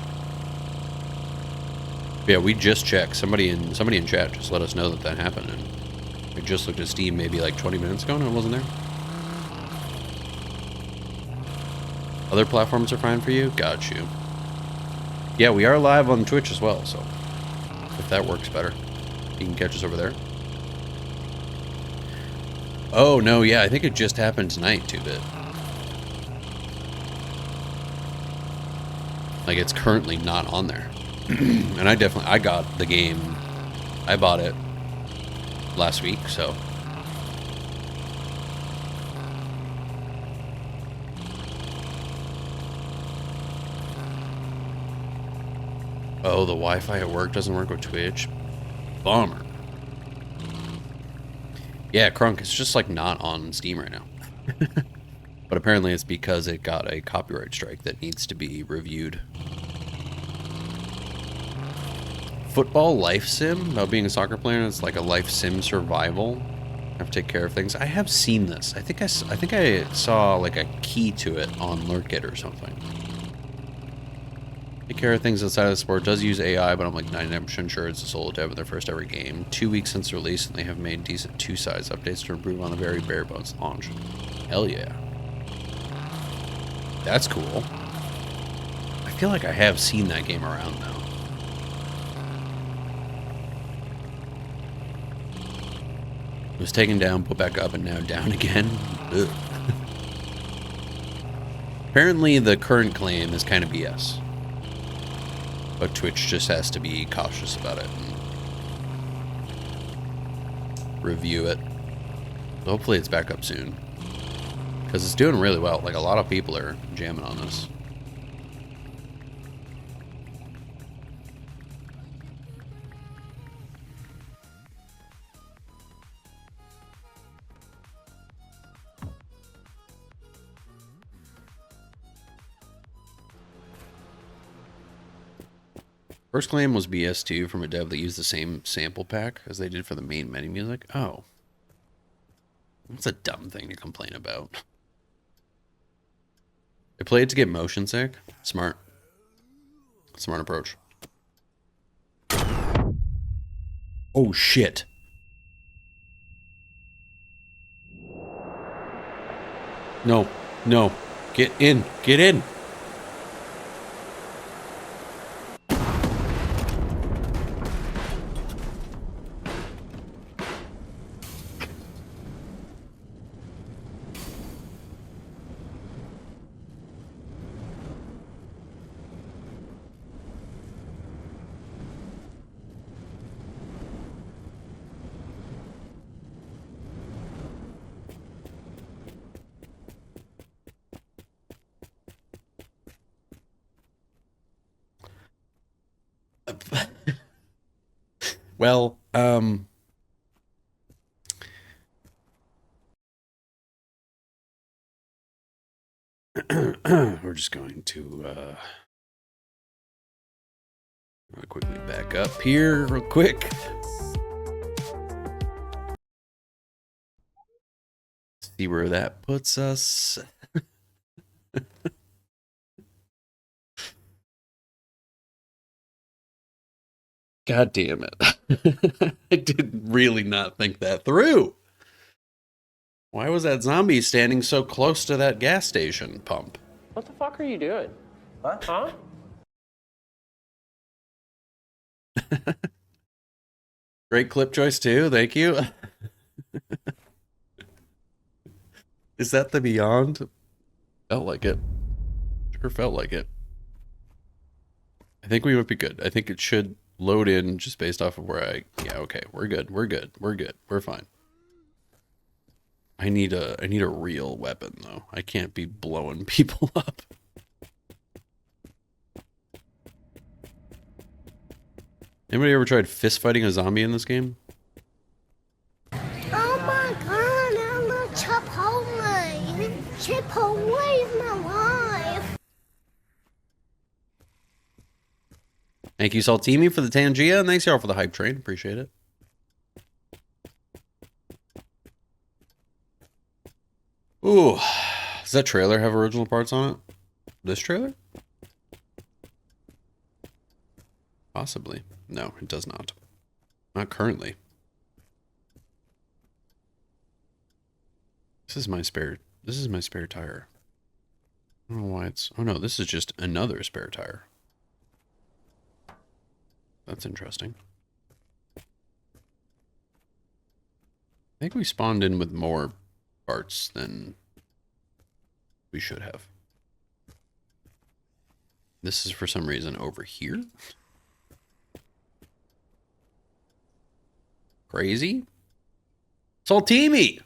S1: But yeah, we just checked. Somebody in chat just let us know that happened, and we just looked at Steam maybe like 20 minutes ago and it wasn't there. Other platforms are fine for you? Got you. Yeah, we are live on Twitch as well, so if that works better, you can catch us over there. Oh, no, yeah, I think it just happened tonight, 2-bit. Like, it's currently not on there. And I got the game. I bought it last week, so. Oh, the Wi-Fi at work doesn't work with Twitch? Bummer. Yeah, Crunk, it's just like not on Steam right now. But apparently it's because it got a copyright strike that needs to be reviewed. Football life sim about being a soccer player. It's like a life sim survival. Have to take care of things. I have seen this. I think I saw like a key to it on Lurkit or something. Take care of things outside of the sport. Does use AI, but I'm like 99% sure it's a solo dev in their first ever game. 2 weeks since release, and they have made decent 2-size updates to improve on the very bare bones launch. Hell yeah. That's cool. I feel like I have seen that game around now. It was taken down, put back up, and now down again. Ugh. Apparently the current claim is kind of BS. But Twitch just has to be cautious about it and review it. So hopefully it's back up soon. Because it's doing really well. Like, a lot of people are jamming on this. First claim was BS2 from a dev that used the same sample pack as they did for the main menu music. Oh. That's a dumb thing to complain about. They played to get motion sick. Smart. Smart approach. Oh, shit. No. No. Get in. Get in. Well, we're just going to quickly back up here real quick. See where that puts us. God damn it. I did really not think that through. Why was that zombie standing so close to that gas station pump?
S3: What the fuck are you doing?
S4: What?
S3: Huh?
S1: Great clip choice too, thank you. Is that the Beyond? Felt like it. Sure felt like it. I think we would be good. I think it should load in just based off of where I... Yeah, okay, we're good. We're good. We're good. We're fine. I need a real weapon, though. I can't be blowing people up. Anybody ever tried fist fighting a zombie in this game?
S5: Oh my god, I love Chipotle. Chipotle is my life.
S1: Thank you, Saltimi, for the Tangia, and thanks y'all for the hype train. Appreciate it. Ooh, does that trailer have original parts on it? This trailer? Possibly. No, it does not. Not currently. This is my spare tire. I don't know why it's... Oh no, this is just another spare tire. That's interesting. I think we spawned in with more parts than we should have. This is for some reason over here. Crazy. Saltimi!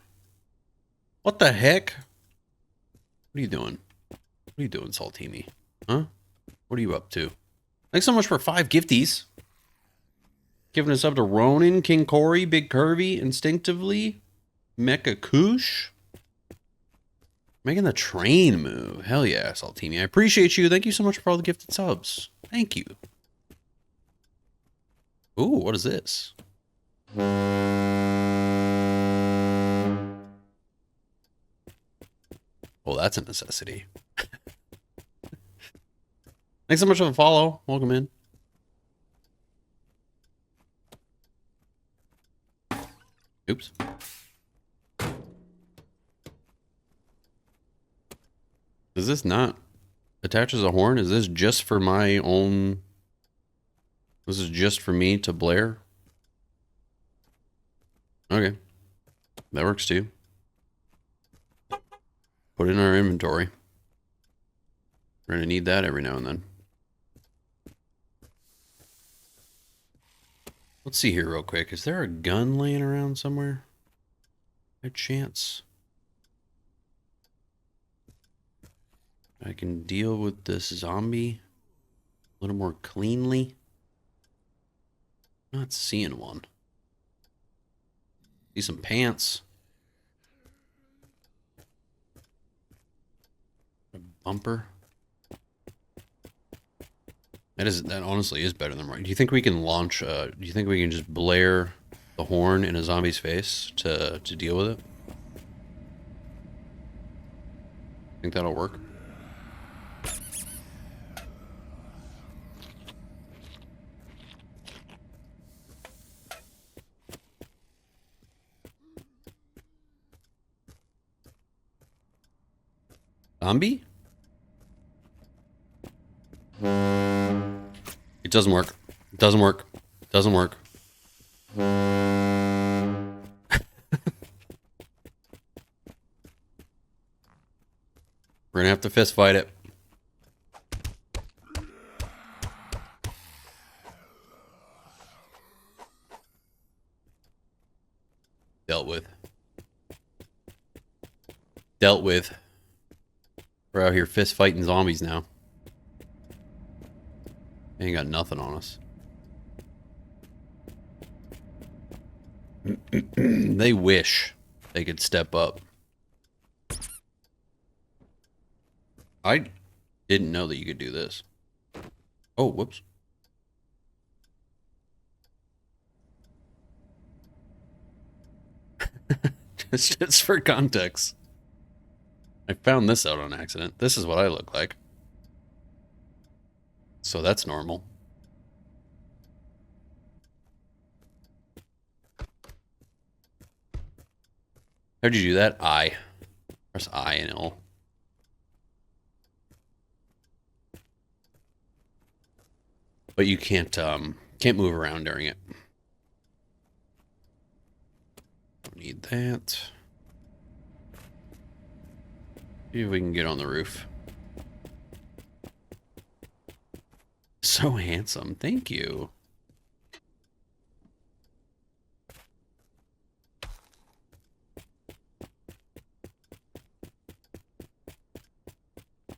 S1: What the heck? What are you doing? What are you doing, Saltimi? Huh? What are you up to? Thanks so much for 5 gifties. Giving us up to Ronin, King Corey, Big Curvy, Instinctively, Mecha Koosh. Making the train move. Hell yeah, Saltini. I appreciate you. Thank you so much for all the gifted subs. Thank you. Ooh, what is this? Well, that's a necessity. Thanks so much for the follow. Welcome in. Oops. Is this not attached as a horn? Is this just for my own... This is just for me to blare? Okay. That works too. Put it in our inventory. We're gonna need that every now and then. Let's see here real quick. Is there a gun laying around somewhere? By chance? I can deal with this zombie a little more cleanly. Not seeing one. See some pants. A bumper. That honestly is better than right. Do you think we can launch do you think we can just blare the horn in a zombie's face to deal with it? Think that'll work? Zombie? It doesn't work. It doesn't work. It doesn't work. We're gonna have to fist fight it. Dealt with. Dealt with. We're out here fist fighting zombies now. They ain't got nothing on us. They wish they could step up. I didn't know that you could do this. Oh, whoops. Just for context. I found this out on accident. This is what I look like. So that's normal. How'd you do that? I. Press I and L. But you can't move around during it. Don't need that. See if we can get on the roof. So handsome. Thank you.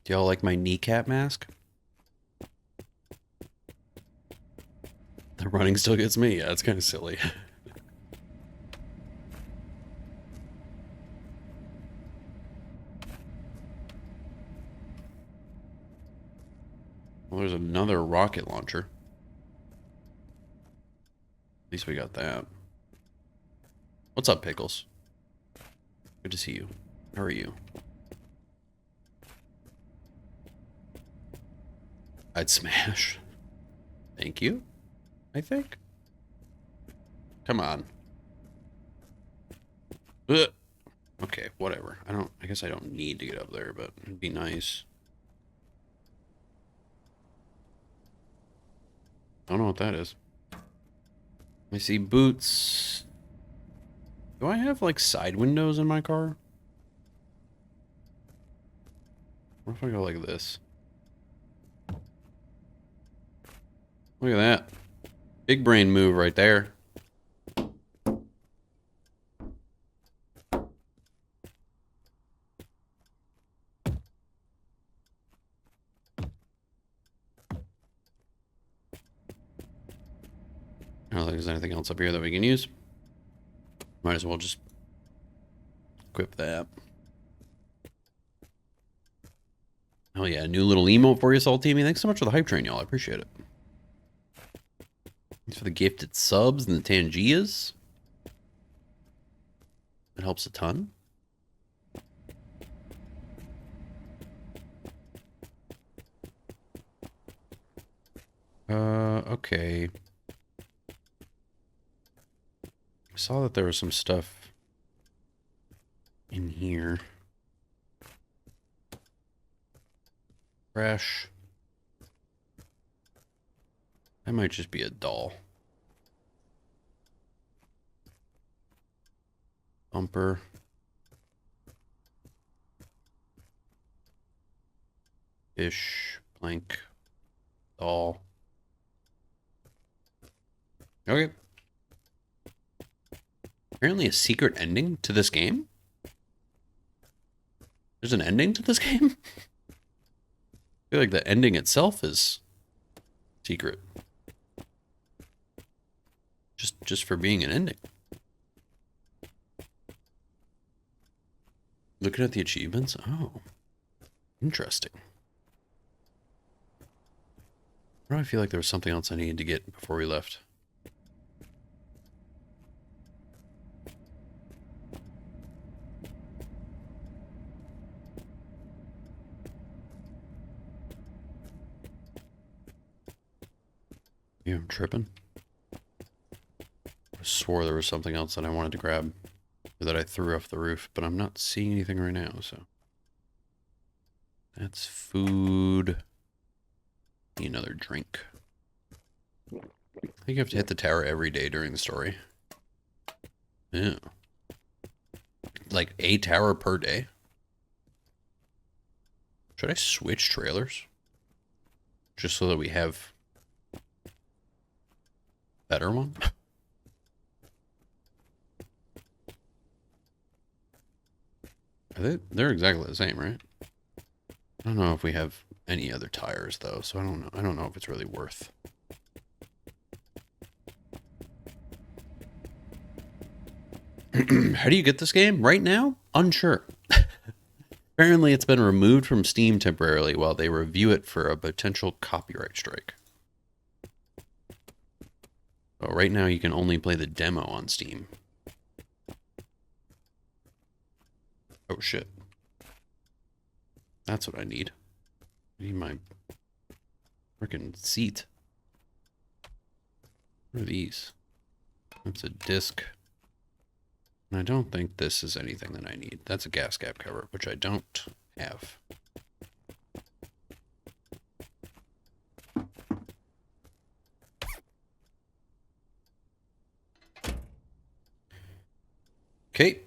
S1: Do y'all like my kneecap mask? The running still gets me. Yeah, it's kind of silly. Well, there's another rocket launcher. At least we got that. What's up, Pickles? Good to see you. How are you? I'd smash. Thank you, I think. Come on. Ugh. Okay, whatever. I guess I don't need to get up there, but it'd be nice. I don't know what that is. I see boots. Do I have, like, side windows in my car? What if I go like this? Look at that. Big brain move right there. I don't think there's anything else up here that we can use. Might as well just equip that. Oh yeah, new little emote for you, Salt Teamy. Thanks so much for the hype train, y'all. I appreciate it. Thanks for the gifted subs and the Tangias. It helps a ton. Okay. I saw that there was some stuff in here. Fresh. That might just be a doll. Bumper. Fish. Plank. Doll. Okay. Apparently a secret ending to this game? There's an ending to this game? I feel like the ending itself is secret. Just for being an ending. Looking at the achievements? Oh. Interesting. Why do I feel like there was something else I needed to get before we left? Yeah, I'm tripping. I swore there was something else that I wanted to grab, or that I threw off the roof, but I'm not seeing anything right now, so. That's food. Need another drink. I think you have to hit the tower every day during the story. Yeah. Like a tower per day? Should I switch trailers? Just so that we have better one? They're exactly the same, right? I don't know if we have any other tires though, so I don't know. I don't know if it's really worth. How do you get this game right now? Unsure. Apparently it's been removed from Steam temporarily while they review it for a potential copyright strike. So right now you can only play the demo on Steam. Oh shit. That's what I need. I need my freaking seat. What are these? That's a disc. And I don't think this is anything that I need. That's a gas cap cover, which I don't have. Okay.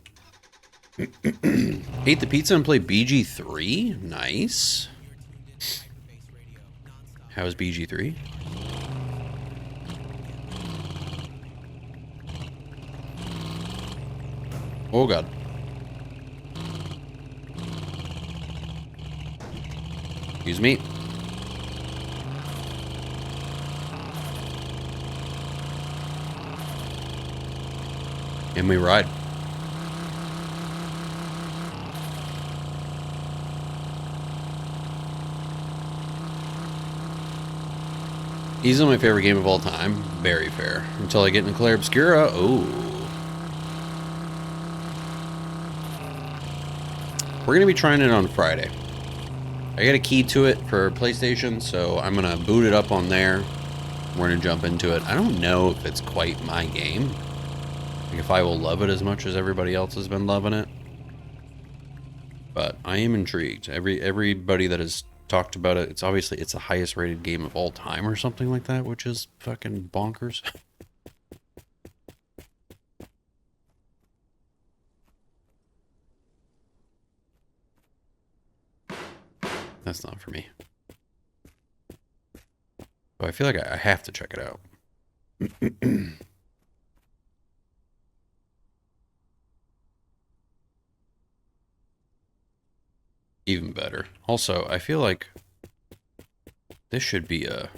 S1: Ate the pizza and played BG3. Nice. How is BG3? Oh god. Excuse me. And we ride. Easily my favorite game of all time. Very fair. Until I get into Clair Obscura. Oh. We're going to be trying it on Friday. I got a key to it for PlayStation, so I'm going to boot it up on there. We're going to jump into it. I don't know if it's quite my game. Like if I will love it as much as everybody else has been loving it. But I am intrigued. Everybody that has talked about it, it's obviously it's the highest rated game of all time or something like that, which is fucking bonkers. That's not for me. But I feel like I have to check it out. Even better. Also, I feel like this should be a...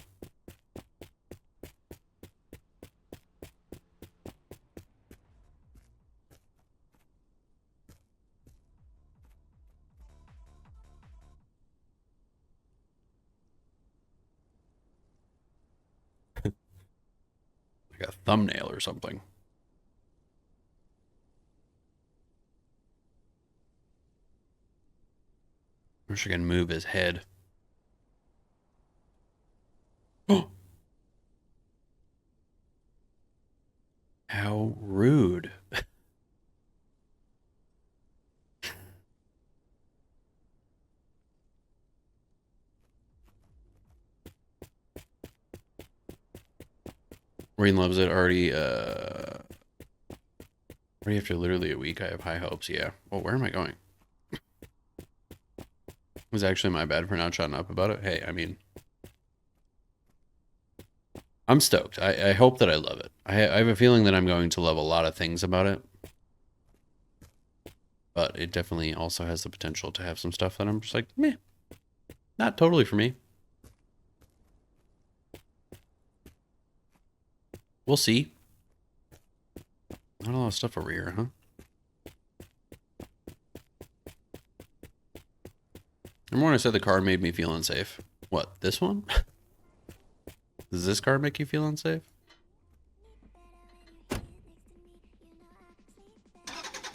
S1: like a thumbnail or something. I wish I could move his head. How rude. Rain loves it. Already after literally a week, I have high hopes. Yeah. Well, where am I going? It was actually my bad for not shutting up about it. Hey, I mean, I'm stoked. I hope that I love it. I have a feeling that I'm going to love a lot of things about it. but it definitely also has the potential to have some stuff that I'm just like, meh, not totally for me. We'll see. Not a lot of stuff over here, huh? Remember when I said the card made me feel unsafe? What, this one? Does this card make you feel unsafe? I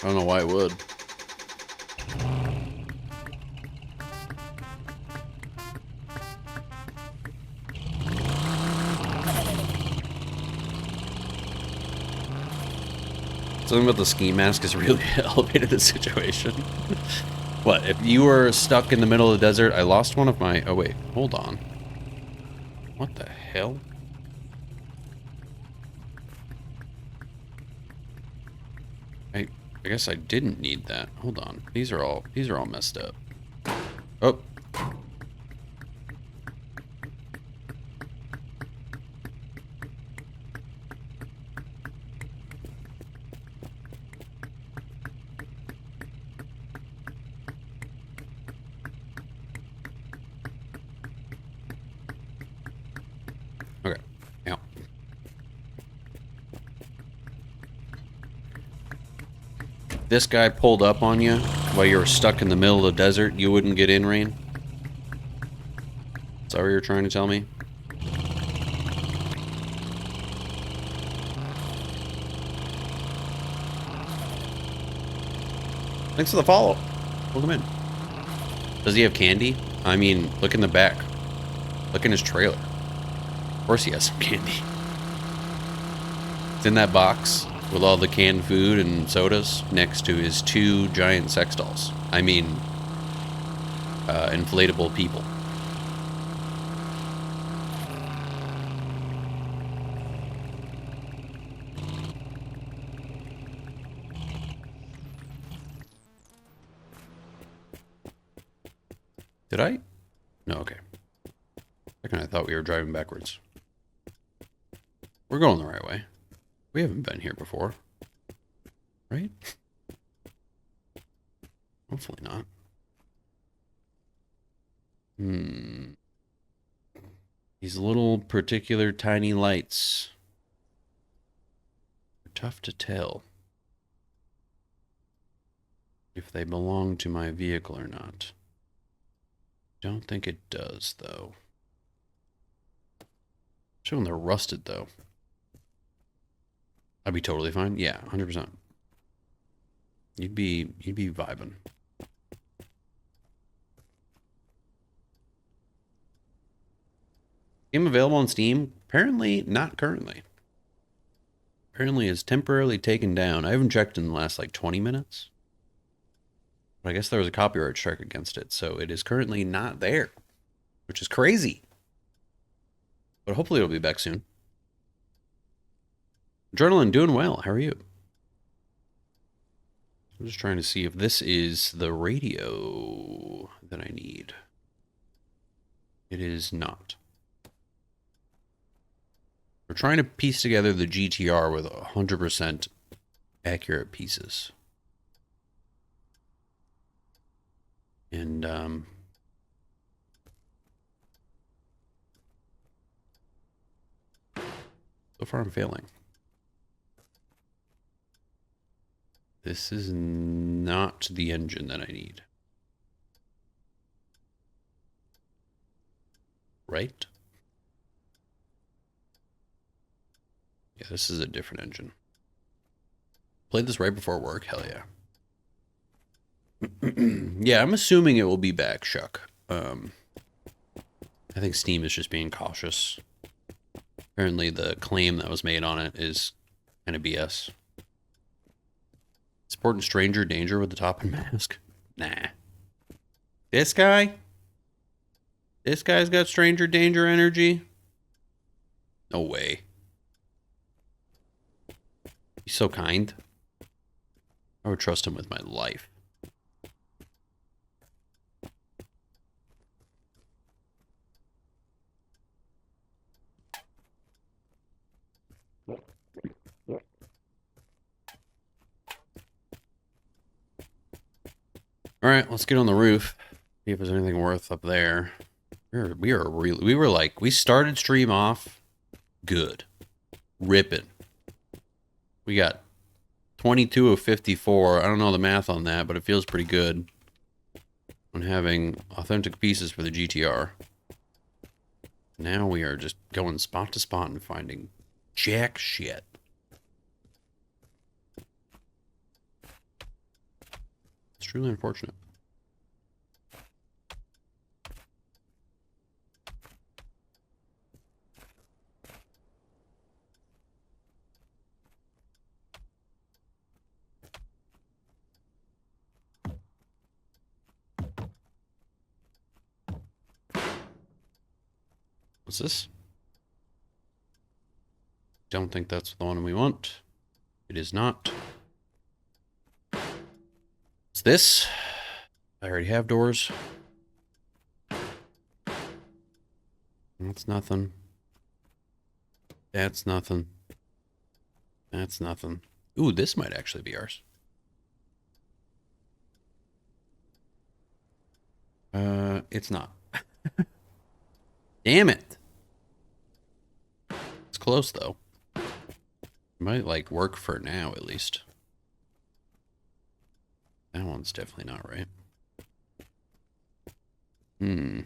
S1: don't know why it would. Something about the ski mask has really elevated the situation. What, if you were stuck in the middle of the desert, I lost one of my... Oh, wait, hold on. What the hell? I guess I didn't need that. Hold on. These are all messed up. Oh. Okay. Yeah. This guy pulled up on you while you were stuck in the middle of the desert. You wouldn't get in, Rain? Is that what you're trying to tell me? Thanks for the follow. Welcome in. Does he have candy? I mean, look in the back. Look in his trailer. Of course he has some candy. It's in that box with all the canned food and sodas next to his 2 giant sex dolls. I mean, inflatable people. Did I? No, okay. Second, I thought we were driving backwards. We're going the right way. We haven't been here before. Right? Hopefully not. These little particular tiny lights are tough to tell if they belong to my vehicle or not. Don't think it does, though. Showing they're rusted, though. I'd be totally fine. Yeah, 100%. You'd be vibing. Game available on Steam? Apparently not currently. Apparently it's temporarily taken down. I haven't checked in the last like 20 minutes. But I guess there was a copyright strike against it, so it is currently not there. Which is crazy. But hopefully it'll be back soon. Adrenaline, doing well. How are you? I'm just trying to see if this is the radio that I need. It is not. We're trying to piece together the GTR with 100% accurate pieces. And, so far I'm failing. This is not the engine that I need. Right? Yeah, this is a different engine. Played this right before work? Hell yeah. Yeah, I'm assuming it will be back, Shuck. I think Steam is just being cautious. Apparently the claim that was made on it is kind of BS. Supporting stranger danger with the top and mask? Nah. This guy? This guy's got stranger danger energy? No way. He's so kind. I would trust him with my life. All right, let's get on the roof. See if there's anything worth up there. We were like, we started stream off good, ripping. We got 22 of 54. I don't know the math on that, but it feels pretty good on having authentic pieces for the GTR. Now we are just going spot to spot and finding jack shit. It's truly unfortunate. What's this? Don't think that's the one we want. It is not. What's this? I already have doors. That's nothing. That's nothing. That's nothing. Ooh, this might actually be ours. It's not. Damn it. It's close, though. Might, like, work for now, at least. That one's definitely not right. I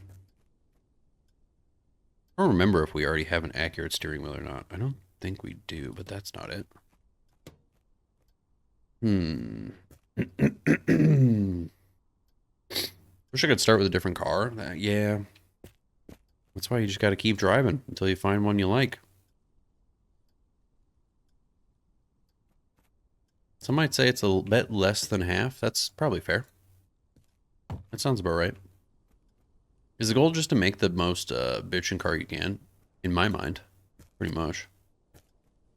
S1: don't remember if we already have an accurate steering wheel or not. I don't think we do, but that's not it. Wish I could start with a different car. Yeah. That's why you just got to keep driving until you find one you like. Some might say it's a bit less than half. That's probably fair. That sounds about right. Is the goal just to make the most bitchin' car you can? In my mind, pretty much.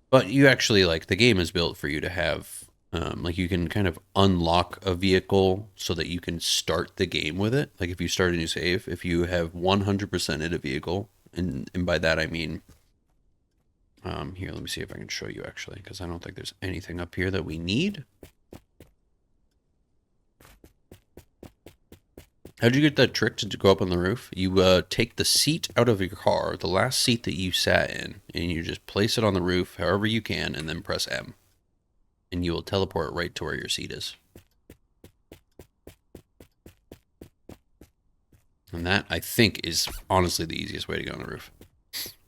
S1: But you actually, like, the game is built for you to have, like, you can kind of unlock a vehicle so that you can start the game with it. Like, if you start a new save, if you have 100%ed a vehicle, and by that I mean, here, let me see if I can show you, actually, because I don't think there's anything up here that we need. How'd you get that trick to go up on the roof? You take the seat out of your car, the last seat that you sat in, and you just place it on the roof however you can, and then press M. And you will teleport right to where your seat is. And that, I think, is honestly the easiest way to get on the roof.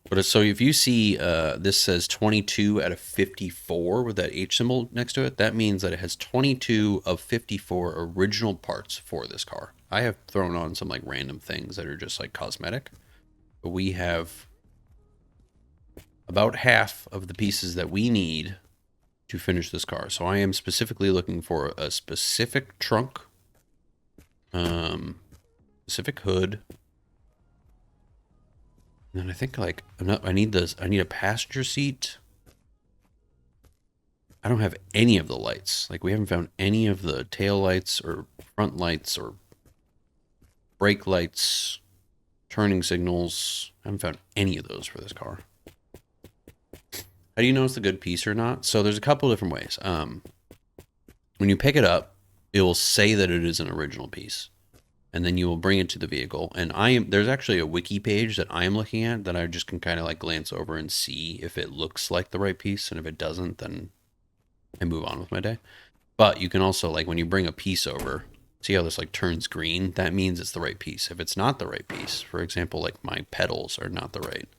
S1: But so if you see this says 22 out of 54 with that H symbol next to it, that means that it has 22 of 54 original parts for this car. I have thrown on some like random things that are just like cosmetic, but we have about half of the pieces that we need to finish this car. So I am specifically looking for a specific trunk, specific hood. And then I think like I need a passenger seat. I don't have any of the lights. Like we haven't found any of the tail lights or front lights or brake lights, turning signals. I haven't found any of those for this car. How do you know it's a good piece or not? So there's a couple different ways. When you pick it up, it will say that it is an original piece. And then you will bring it to the vehicle. And there's actually a wiki page that I am looking at that I just can kind of like glance over and see if it looks like the right piece. And if it doesn't, then I move on with my day. But you can also, like, when you bring a piece over, see how this like turns green? That means it's the right piece. If it's not the right piece, for example, like my pedals are not the right,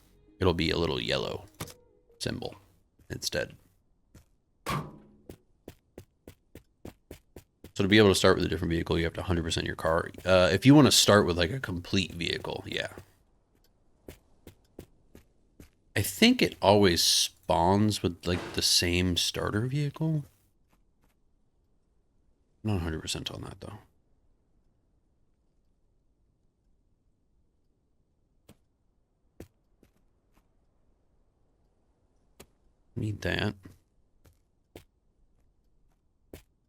S1: it'll be a little yellow symbol instead. So to be able to start with a different vehicle, you have to 100% your car. If you want to start with like a complete vehicle, yeah. I think it always spawns with like the same starter vehicle. I'm not 100% on that though. Need that.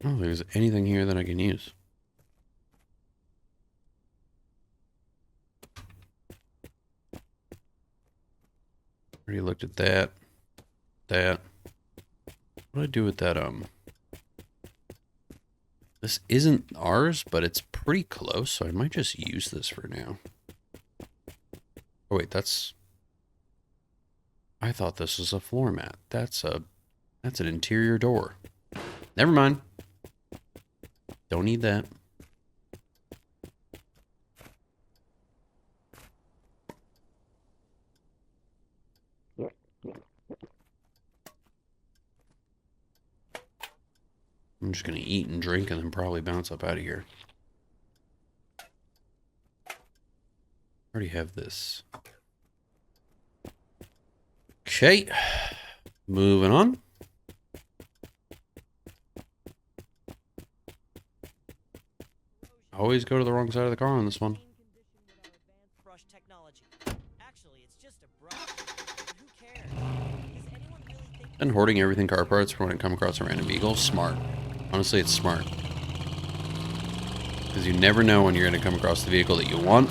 S1: Oh, there's anything here that I can use. Already looked at that. That. What do I do with that, This isn't ours, but it's pretty close, so I might just use this for now. Oh wait, that's... I thought this was a floor mat. That's an interior door. Never mind. Don't need that. I'm just gonna eat and drink and then probably bounce up out of here. I already have this. Okay. Moving on. Always go to the wrong side of the car on this one. And hoarding everything car parts for when I come across a random vehicle, smart. Honestly, it's smart. Because you never know when you're going to come across the vehicle that you want.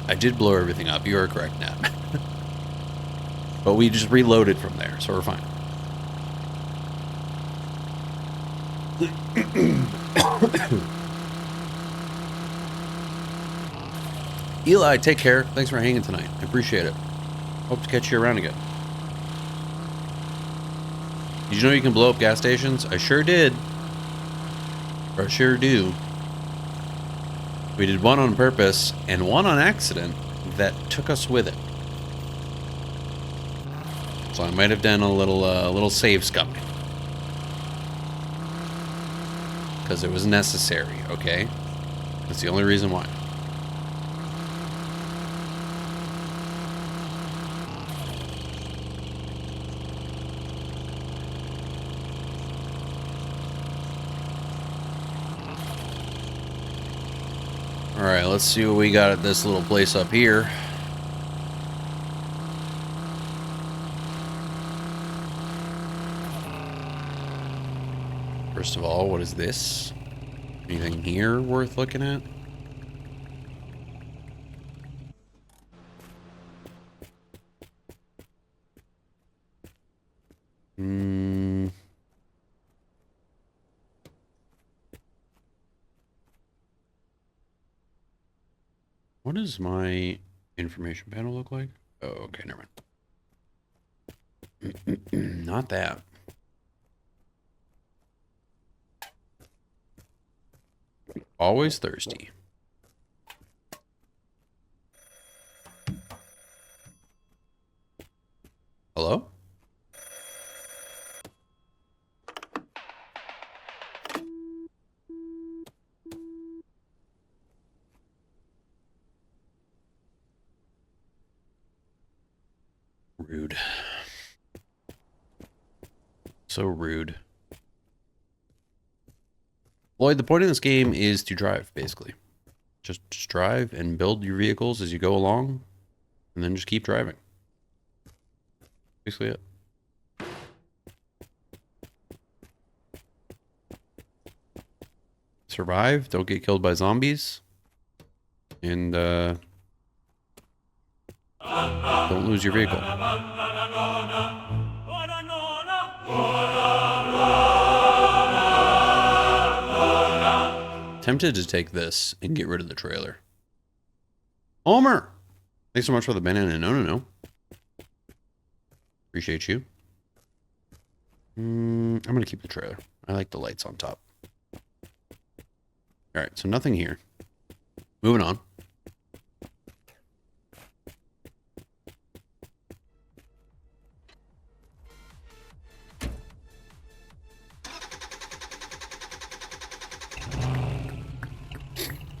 S1: I did blow everything up. You are correct, Nat. But we just reloaded from there, so we're fine. Eli, take care. Thanks for hanging tonight. I appreciate it. Hope to catch you around again. Did you know you can blow up gas stations? I sure did. Or I sure do. We did one on purpose and one on accident that took us with it. So I might have done a little save scumming. Because it was necessary, okay? That's the only reason why. Alright, let's see what we got at this little place up here. First of all, what is this? Anything here worth looking at? What does my information panel look like? Oh, okay, never mind. Not that. Always thirsty. Hello? Rude. So rude. Lloyd, the point of this game is to drive, basically. Just drive and build your vehicles as you go along, and then just keep driving. Basically it. Survive, don't get killed by zombies, and don't lose your vehicle. Tempted to take this and get rid of the trailer. Homer! Thanks so much for the banana. No. Appreciate you. I'm going to keep the trailer. I like the lights on top. Alright, so nothing here. Moving on.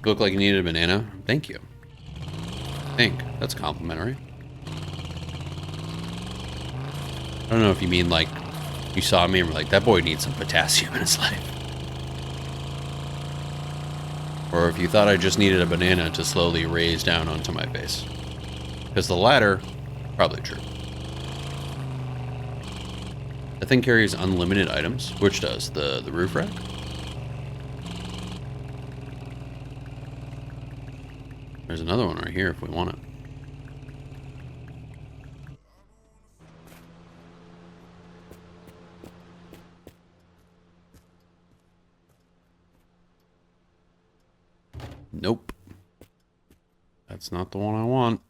S1: You look like you needed a banana. Thank you. That's complimentary. I don't know if you mean like you saw me and were like, that boy needs some potassium in his life. Or if you thought I just needed a banana to slowly raise down onto my face. Because the latter, probably true. The thing carries unlimited items. Which does? The roof rack? There's another one right here if we want it. Nope. That's not the one I want.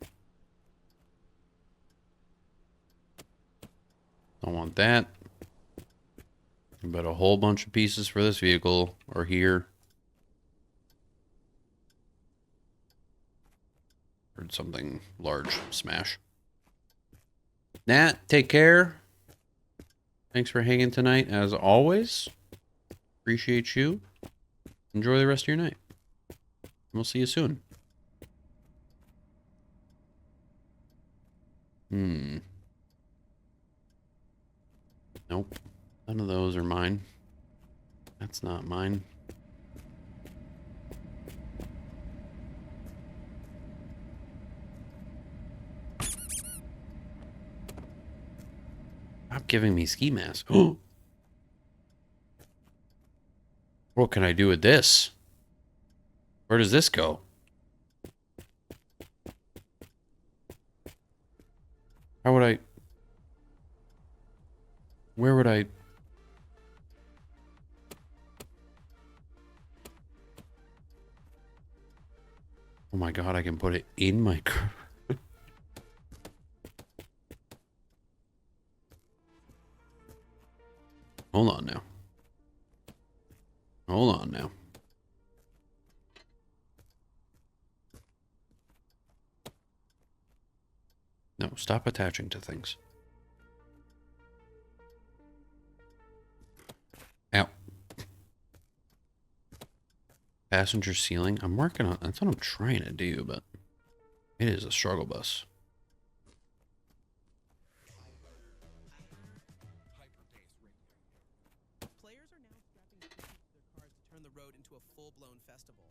S1: Don't want that. But a whole bunch of pieces for this vehicle are here. Heard something large smash. Nat, take care. Thanks for hanging tonight, as always. Appreciate you. Enjoy the rest of your night. We'll see you soon. Nope. None of those are mine. That's not mine. Stop giving me ski masks. What can I do with this? Where does this go? How would I... Where would I... Oh my god, I can put it in my car. Hold on now. Hold on now. No, stop attaching to things. Ow. Passenger ceiling. I'm working on... That's what I'm trying to do, but... It is a struggle bus.
S2: Players are now strapping speakers to their cars to turn the road into a full-blown festival.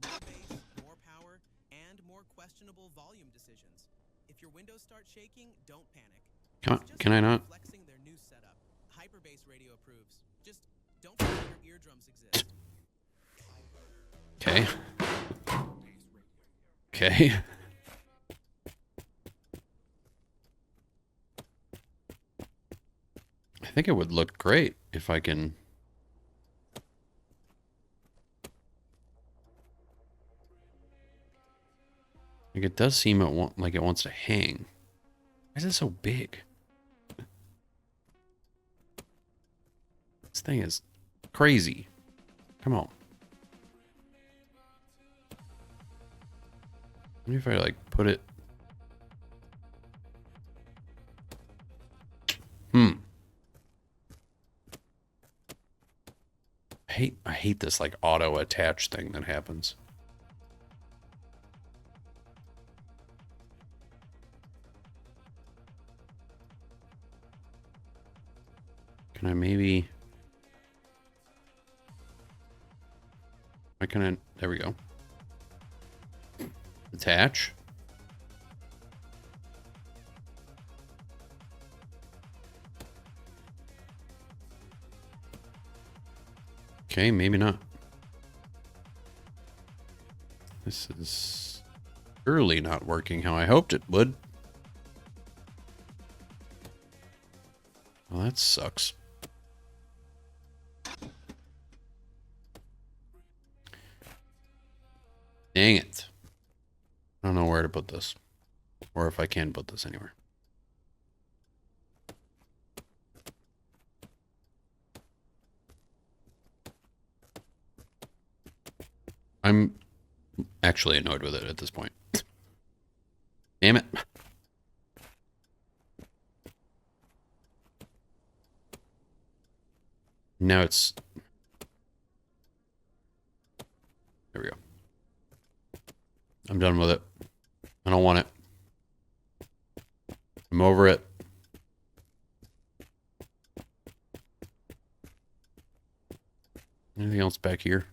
S2: More bass, more power, and more questionable volume decisions. If your windows start shaking, don't panic.
S1: Can I not?
S2: Flexing their new setup. Hyperbase Radio approves. Just don't forget your eardrums exist.
S1: Okay. Okay. I think it would look great if I can... Like, it does seem like it wants to hang. Why is it so big? This thing is crazy. Come on. Maybe if I, like, put it... I hate this, like, auto attach thing that happens. Can I maybe... Why can I... There we go. Attach. Okay, maybe not. This is surely not working how I hoped it would. Well, that sucks. Dang it. I don't know where to put this. Or if I can put this anywhere. I'm actually annoyed with it at this point. Damn it. Now it's... There we go. I'm done with it. I don't want it. I'm over it. Anything else back here?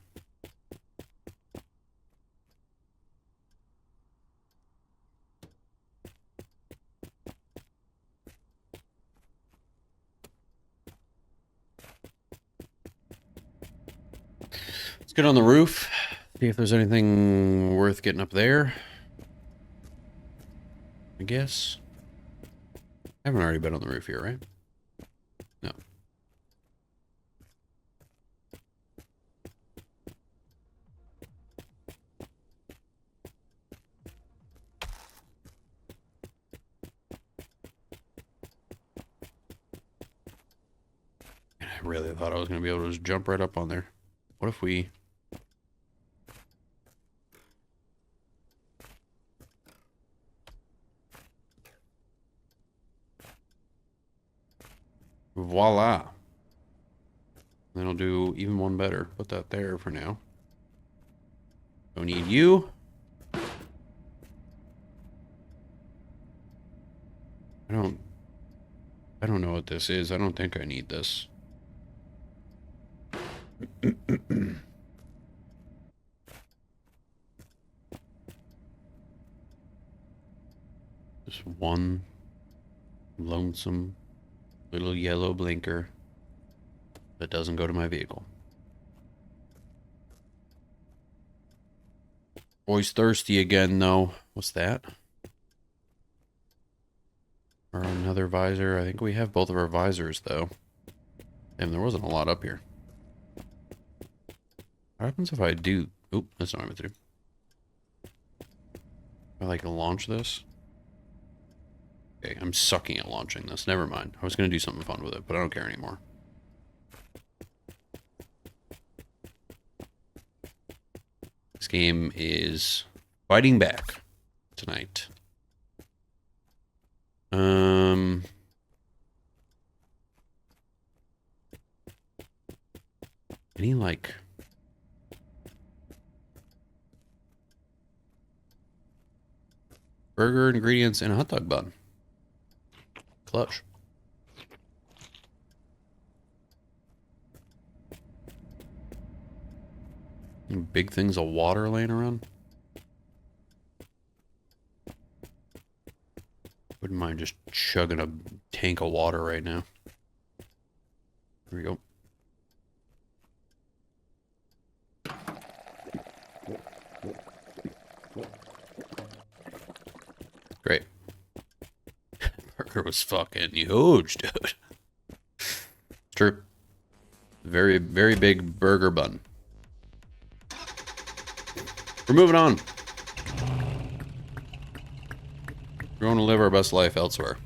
S1: Let's get on the roof. See if there's anything worth getting up there. I guess. I haven't already been on the roof here, right? No. I really thought I was going to be able to just jump right up on there. What if we... Voila. Then I'll do even one better. Put that there for now. Don't need you. I don't know what this is. I don't think I need this. Just one lonesome little yellow blinker that doesn't go to my vehicle. Always thirsty again, though. What's that? Or another visor. I think we have both of our visors, though. Damn, there wasn't a lot up here. What happens if I do... Oop, that's not what I meant to do. I like to launch this. Okay, I'm sucking at launching this. Never mind. I was going to do something fun with it, but I don't care anymore. This game is fighting back tonight. Any, like... burger ingredients and a hot dog bun. Clutch. Any big things of water laying around. Wouldn't mind just chugging a tank of water right now. Here we go. Great. Burger was fucking huge, dude. True. Very, very big burger bun. We're moving on. We're going to live our best life elsewhere.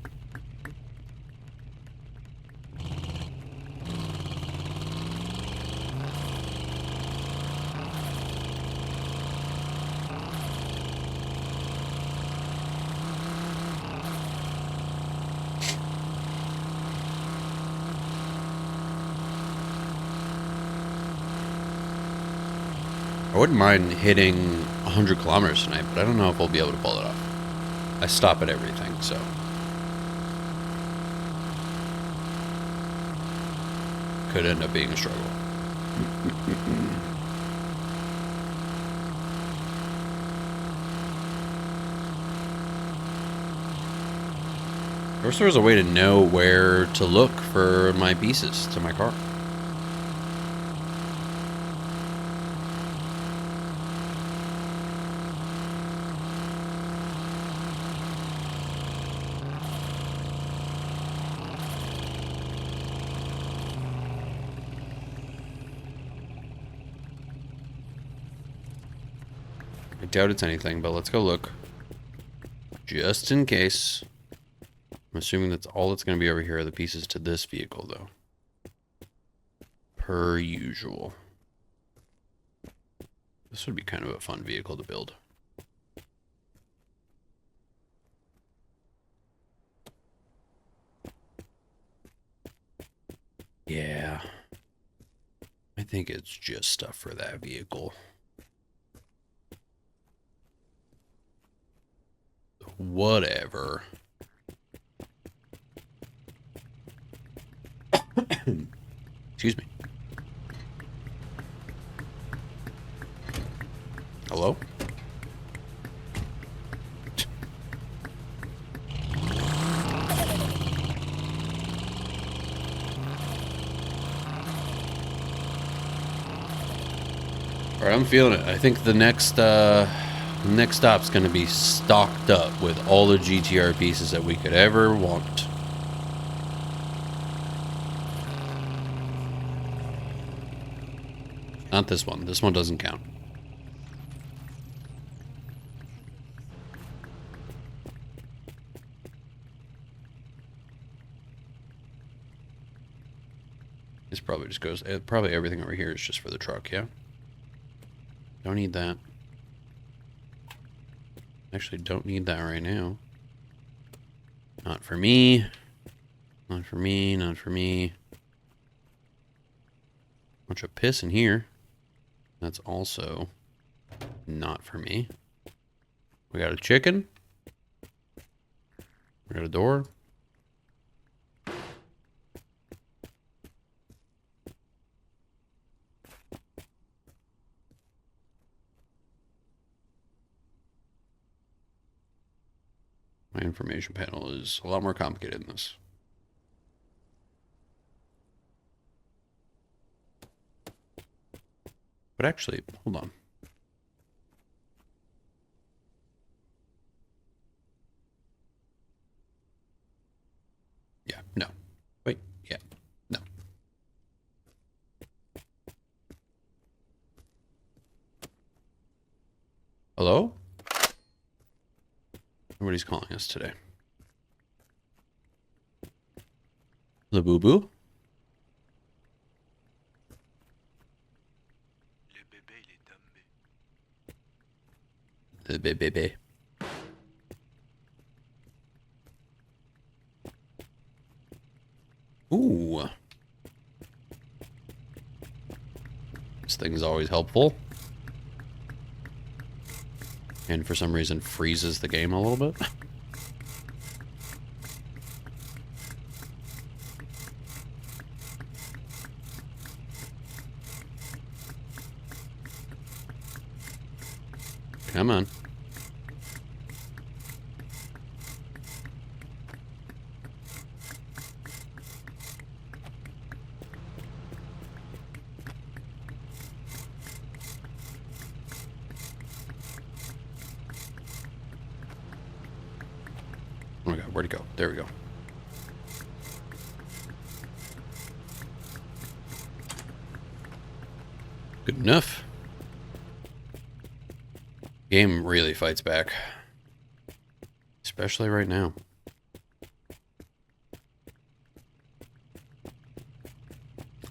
S1: I wouldn't mind hitting 100 kilometers tonight, but I don't know if we'll be able to pull it off. I stop at everything, so. Could end up being a struggle. I wish there was a way to know where to look for my pieces to my car. I doubt it's anything, but let's go look. Just in case. I'm assuming that's all that's going to be over here are the pieces to this vehicle, though. Per usual. This would be kind of a fun vehicle to build. Yeah. I think it's just stuff for that vehicle. Whatever. Excuse me. Hello? Alright, I'm feeling it. I think the next Next stop's going to be stocked up with all the GTR pieces that we could ever want. Not this one. This one doesn't count. This probably just goes... Probably everything over here is just for the truck, yeah? Don't need that. Actually, don't need that right now. Not for me. Not for me. Not for me. Bunch of piss in here. That's also not for me. We got a chicken. We got a door. My information panel is a lot more complicated than this. But actually, hold on. Yeah, no. Wait, yeah, no. Hello? Nobody's calling us today. The boo-boo? The bébé. Ooh. This thing's always helpful. And for some reason freezes the game a little bit. Come on. Oh my god, where'd it go? There we go. Good enough. Game really fights back. Especially right now.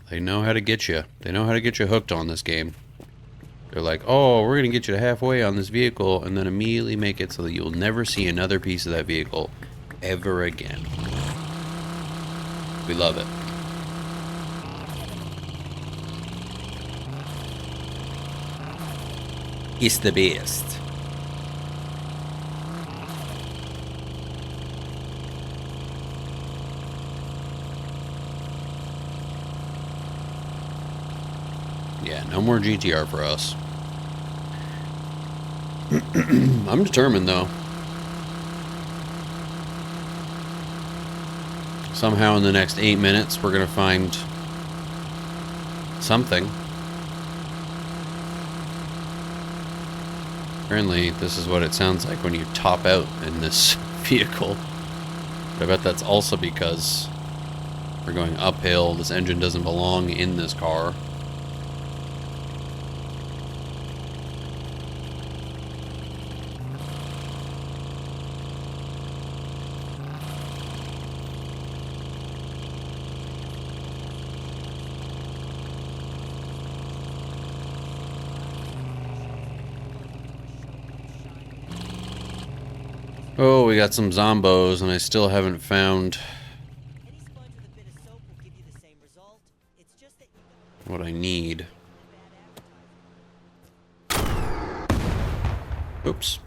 S1: They know how to get you. They know how to get you hooked on this game. They're like, oh, we're going to get you to halfway on this vehicle and then immediately make it so that you'll never see another piece of that vehicle ever again. We love it. It's the best. Yeah, no more GTR for us. I'm determined, though. Somehow in the next 8 minutes, we're going to find something. Apparently, this is what it sounds like when you top out in this vehicle. But I bet that's also because we're going uphill. This engine doesn't belong in this car. Oh, we got some zombos, and I still haven't found
S3: Any sponge with a bit of soap will give you the same result. It's just that you've
S1: what I need.
S3: been bad advertising.
S1: Oops.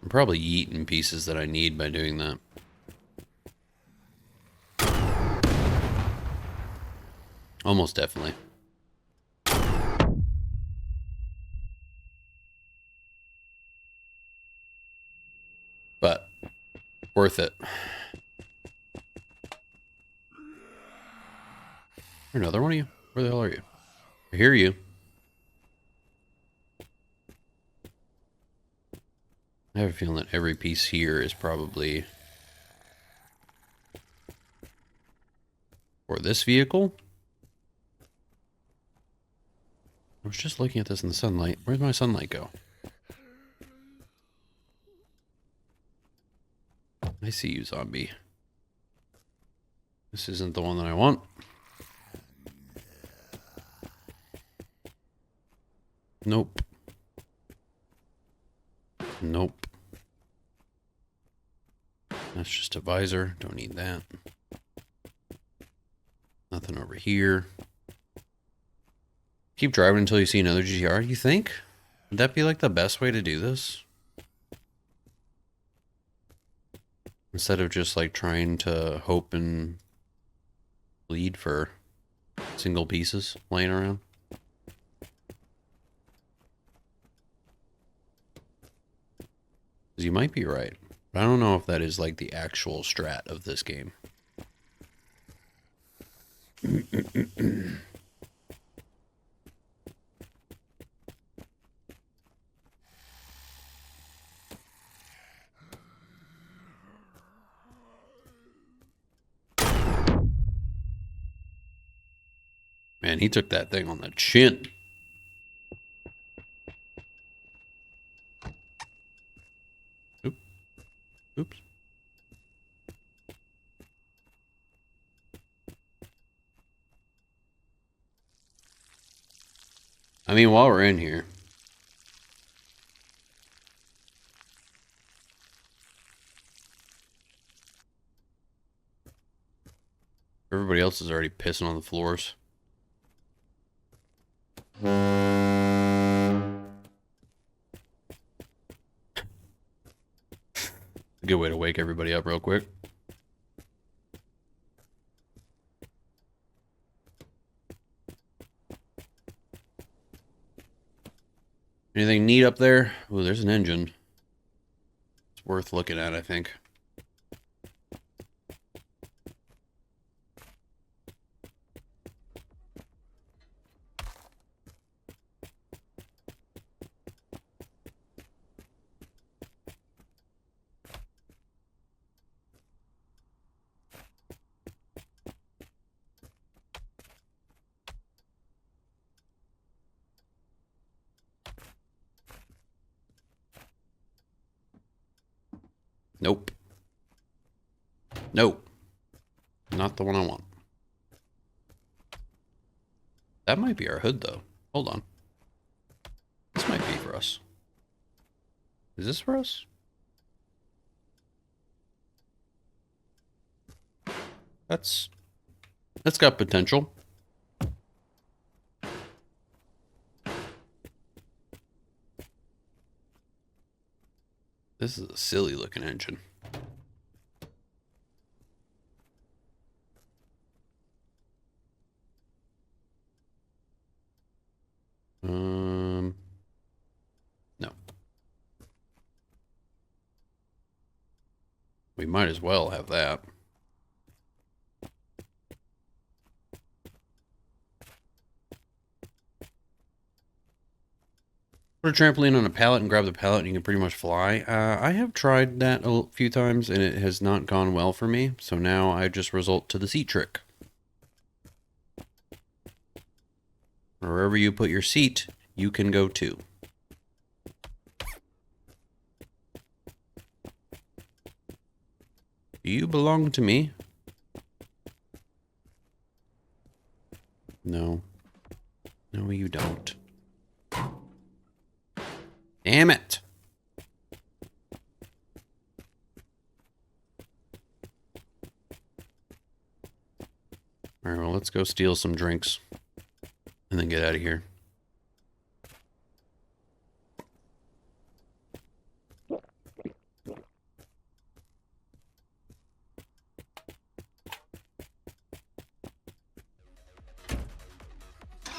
S1: I'm probably yeeting pieces that I need by doing that. Almost definitely. But worth it. Another one of you? Where the hell are you? I hear you. I have a feeling that every piece here is probably for this vehicle. I was just looking at this in the sunlight. Where'd my sunlight go? I see you, zombie. This isn't the one that I want. Nope. Nope. That's just a visor. Don't need that. Nothing over here. Keep driving until you see another GTR, you think? Would that be like the best way to do this? Instead of just like trying to hope and bleed for single pieces laying around? You might be right. But I don't know if that is like the actual strat of this game. Man, he took that thing on the chin. Oop. Oops. I mean, while we're in here, everybody else is already pissing on the floors. A good way to wake everybody up real quick. Anything neat up there? Ooh, there's an engine. It's worth looking at, I think. Nope. Nope. Not the one I want. That might be our hood, though. Hold on. This might be for us. Is this for us? That's got potential. This is a silly looking engine. No. We might as well have that. Put a trampoline on a pallet and grab the pallet and you can pretty much fly. I have tried that a few times and it has not gone well for me. So now I just resort to the seat trick. Wherever you put your seat, you can go too. You belong to me. No. No, you don't. Damn it. Alright, well, let's go steal some drinks. And then get out of here.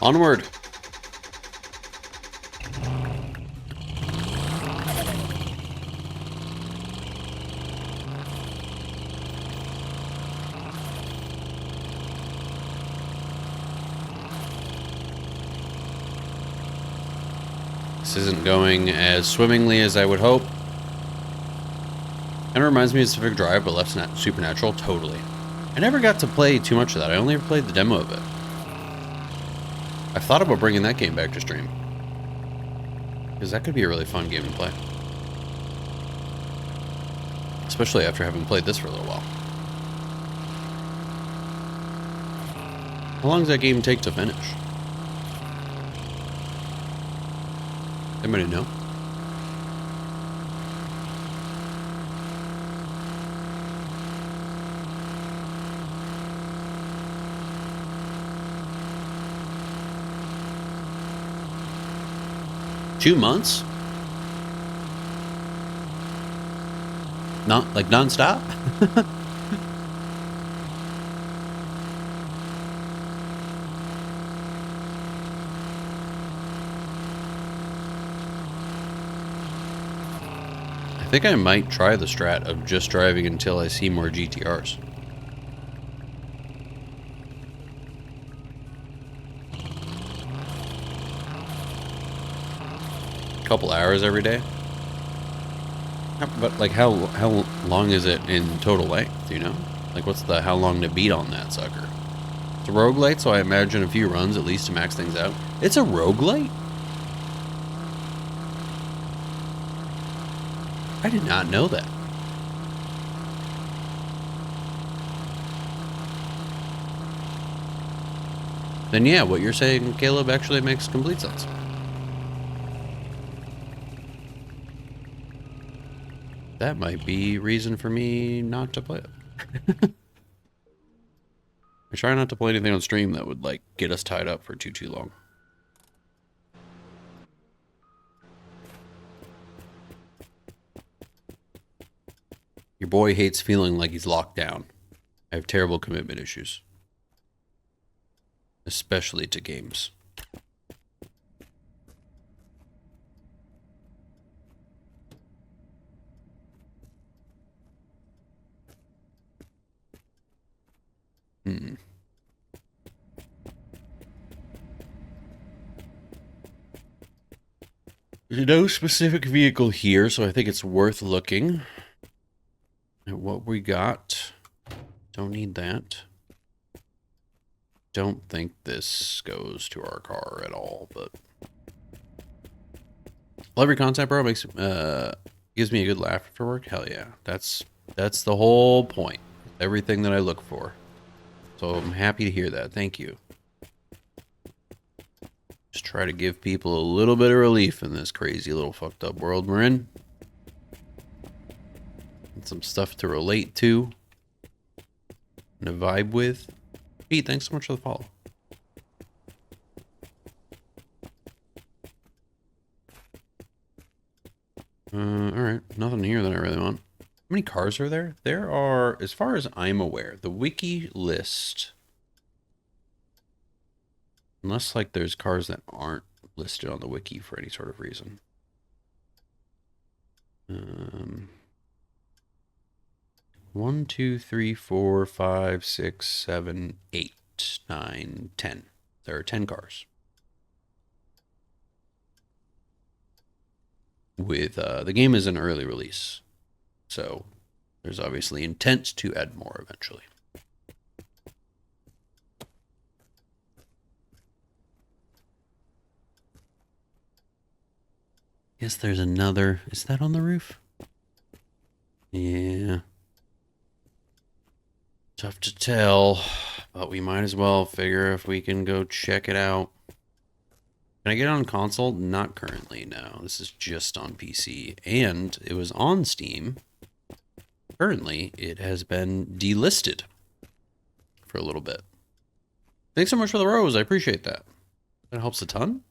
S1: Onward. This isn't going as swimmingly as I would hope. Kind of reminds me of Civic Drive, but less supernatural. Totally. I never got to play too much of that. I only ever played the demo of it. I've thought about bringing that game back to stream, because that could be a really fun game to play. Especially after having played this for a little while. How long does that game take to finish? Anybody know? Two months? Not like non-stop? I think I might try the strat of just driving until I see more GTRs. Couple hours every day. But like how long is it in total length, you know? Like what's the how long to beat on that sucker? It's a roguelite, so I imagine a few runs at least to max things out. It's a roguelite? I did not know that. Then yeah, what you're saying, Caleb, actually makes complete sense. That might be reason for me not to play it. I try not to play anything on stream that would like get us tied up for too long. Your boy hates feeling like he's locked down. I have terrible commitment issues. Especially to games. There's no specific vehicle here, so I think it's worth looking at what we got. Don't need that. Don't think this goes to our car at all, but love your content, bro. Makes gives me a good laugh after work. Hell yeah, that's the whole point. Everything that I look for. So I'm happy to hear that. Thank you. Just try to give people a little bit of relief in this crazy little fucked up world we're in. And some stuff to relate to. And to vibe with. Pete, thanks so much for the follow. Alright, nothing here that I really want. How many cars are there? There are, as far as I'm aware, the wiki list, unless like there's cars that aren't listed on the wiki for any sort of reason. 1, 2, 3, 4, 5, 6, 7, 8, 9, 10. There are 10 cars. With the game is an early release, so there's obviously intent to add more eventually. Yes, there's another. Is that on the roof? Yeah. Tough to tell, but we might as well figure if we can go check it out. Can I get it on console? Not currently, no. This is just on PC, and it was on Steam. Currently, it has been delisted for a little bit. Thanks so much for the rose. I appreciate that. That helps a ton.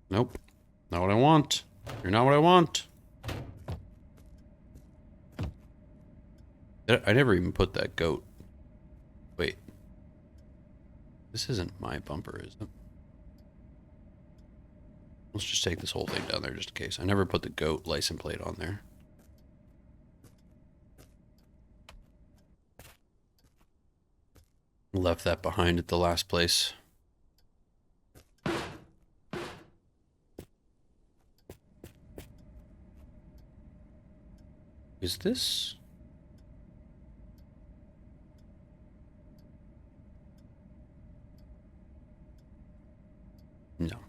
S1: Nope. Not what I want. You're not what I want. I never even put that goat. Wait. This isn't my bumper, is it? Let's just take this whole thing down there just in case. I never put the goat license plate on there. Left that behind at the last place. Is this? No.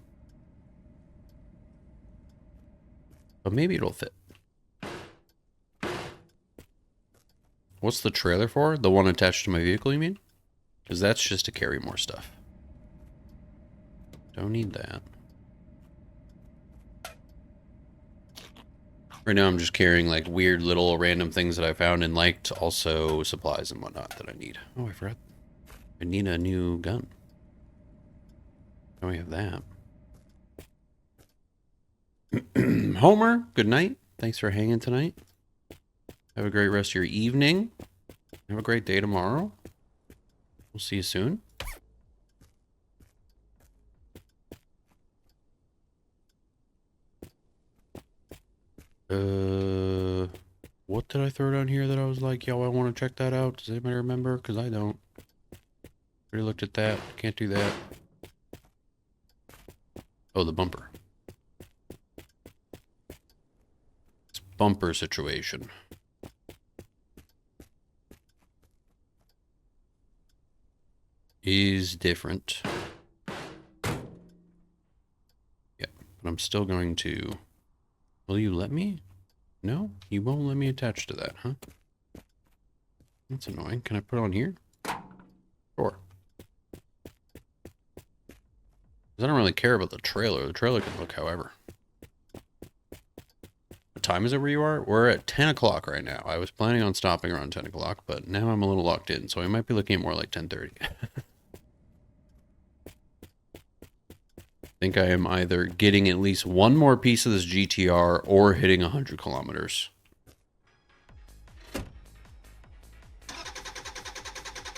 S1: But maybe it'll fit. What's the trailer for? The one attached to my vehicle, you mean? Because that's just to carry more stuff. Don't need that. Right now I'm just carrying like weird little random things that I found and liked. Also supplies and whatnot that I need. Oh, I forgot. I need a new gun. Oh, we have that. Homer, good night. Thanks for hanging tonight. Have a great rest of your evening. Have a great day tomorrow. We'll see you soon. What did I throw down here that I was like, yo, I want to check that out? Does anybody remember? Because I don't. Already looked at that. Can't do that. Oh, the bumper. It's bumper situation. Is different. Yeah, but I'm still going to... Will you let me? No? You won't let me attach to that, huh? That's annoying. Can I put it on here? Sure. I don't really care about the trailer. The trailer can look however. What time is it where you are? We're at 10 o'clock right now. I was planning on stopping around 10 o'clock, but now I'm a little locked in, so I might be looking at more like 10:30. I think I am either getting at least one more piece of this GTR or hitting 100 kilometers.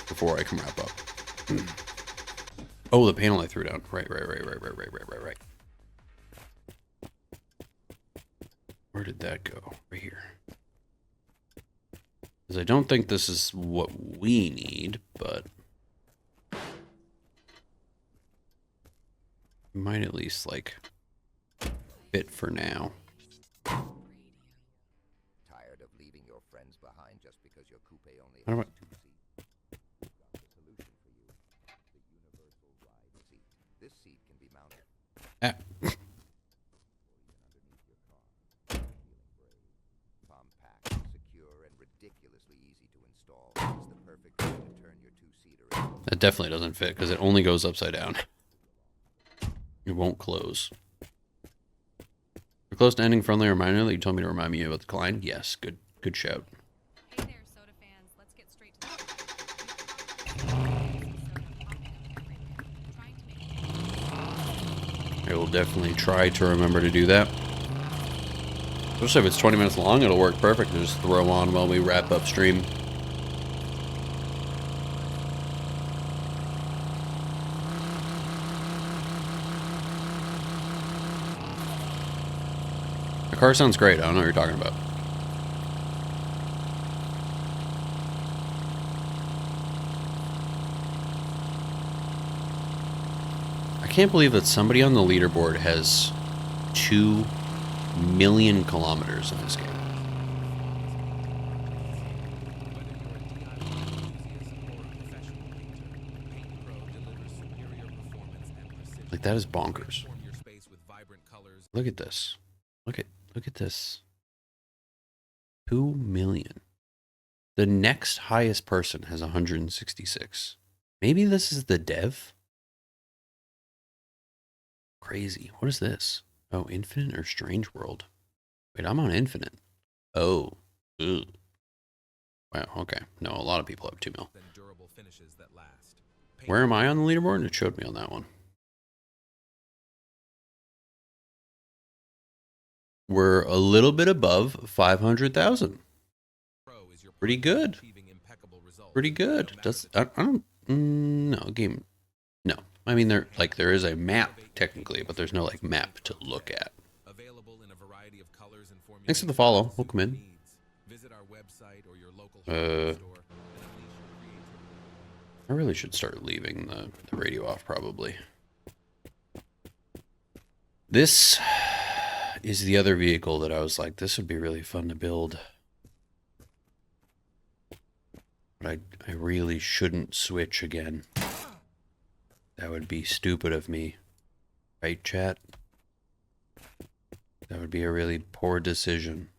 S1: Before I can wrap up. Oh, the panel I threw down. Right. Where did that go? Right here. Because I don't think this is what we need, but... might at least, like, fit for now.
S4: Tired of leaving your friends behind just because your coupe only
S1: How do
S4: has
S1: I...
S4: 2 seats? We've got the solution for you. The universal ride seat. This seat can be mounted
S1: Ah.
S4: or even underneath your car. Feeling brave, compact, secure, and ridiculously easy to install. It's the perfect way to turn your 2-seater into...
S1: That definitely doesn't fit because it only goes upside down. It won't close. We're close to ending friendly reminder that you told me to remind me about the Klein. Yes, good shout.
S6: Hey there, soda fans. Let's get straight to the
S1: I will definitely try to remember to do that. Especially if it's 20 minutes long, it'll work perfect to just throw on while we wrap up stream. The car sounds great. I don't know what you're talking about. I can't believe that somebody on the leaderboard has 2 million kilometers in this game. Like, that is bonkers. Look at this. Look at this. 2 million. The next highest person has 166. Maybe this is the dev? Crazy. What is this? Oh, Infinite or Strange World? Wait, I'm on Infinite. Oh. Ugh. Wow, okay. No, a lot of people have 2 mil. Where am I on the leaderboard? It showed me on that one. We're a little bit above 500,000. Pretty good. Pretty good. I don't no game. No. I mean there is a map technically, but there's no like map to look at. Thanks for the follow. Welcome in. I really should start leaving the radio off, probably. This is the other vehicle that I was like, this would be really fun to build. But I really shouldn't switch again. That would be stupid of me. Right, chat? That would be a really poor decision.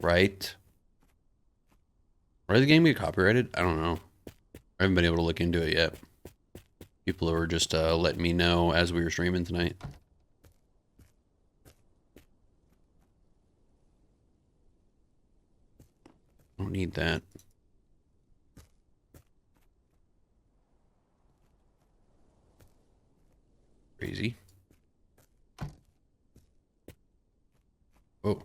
S1: Right? Or did the game get copyrighted? I don't know. I haven't been able to look into it yet. People were just letting me know as we were streaming tonight. Don't need that. Crazy. Oh.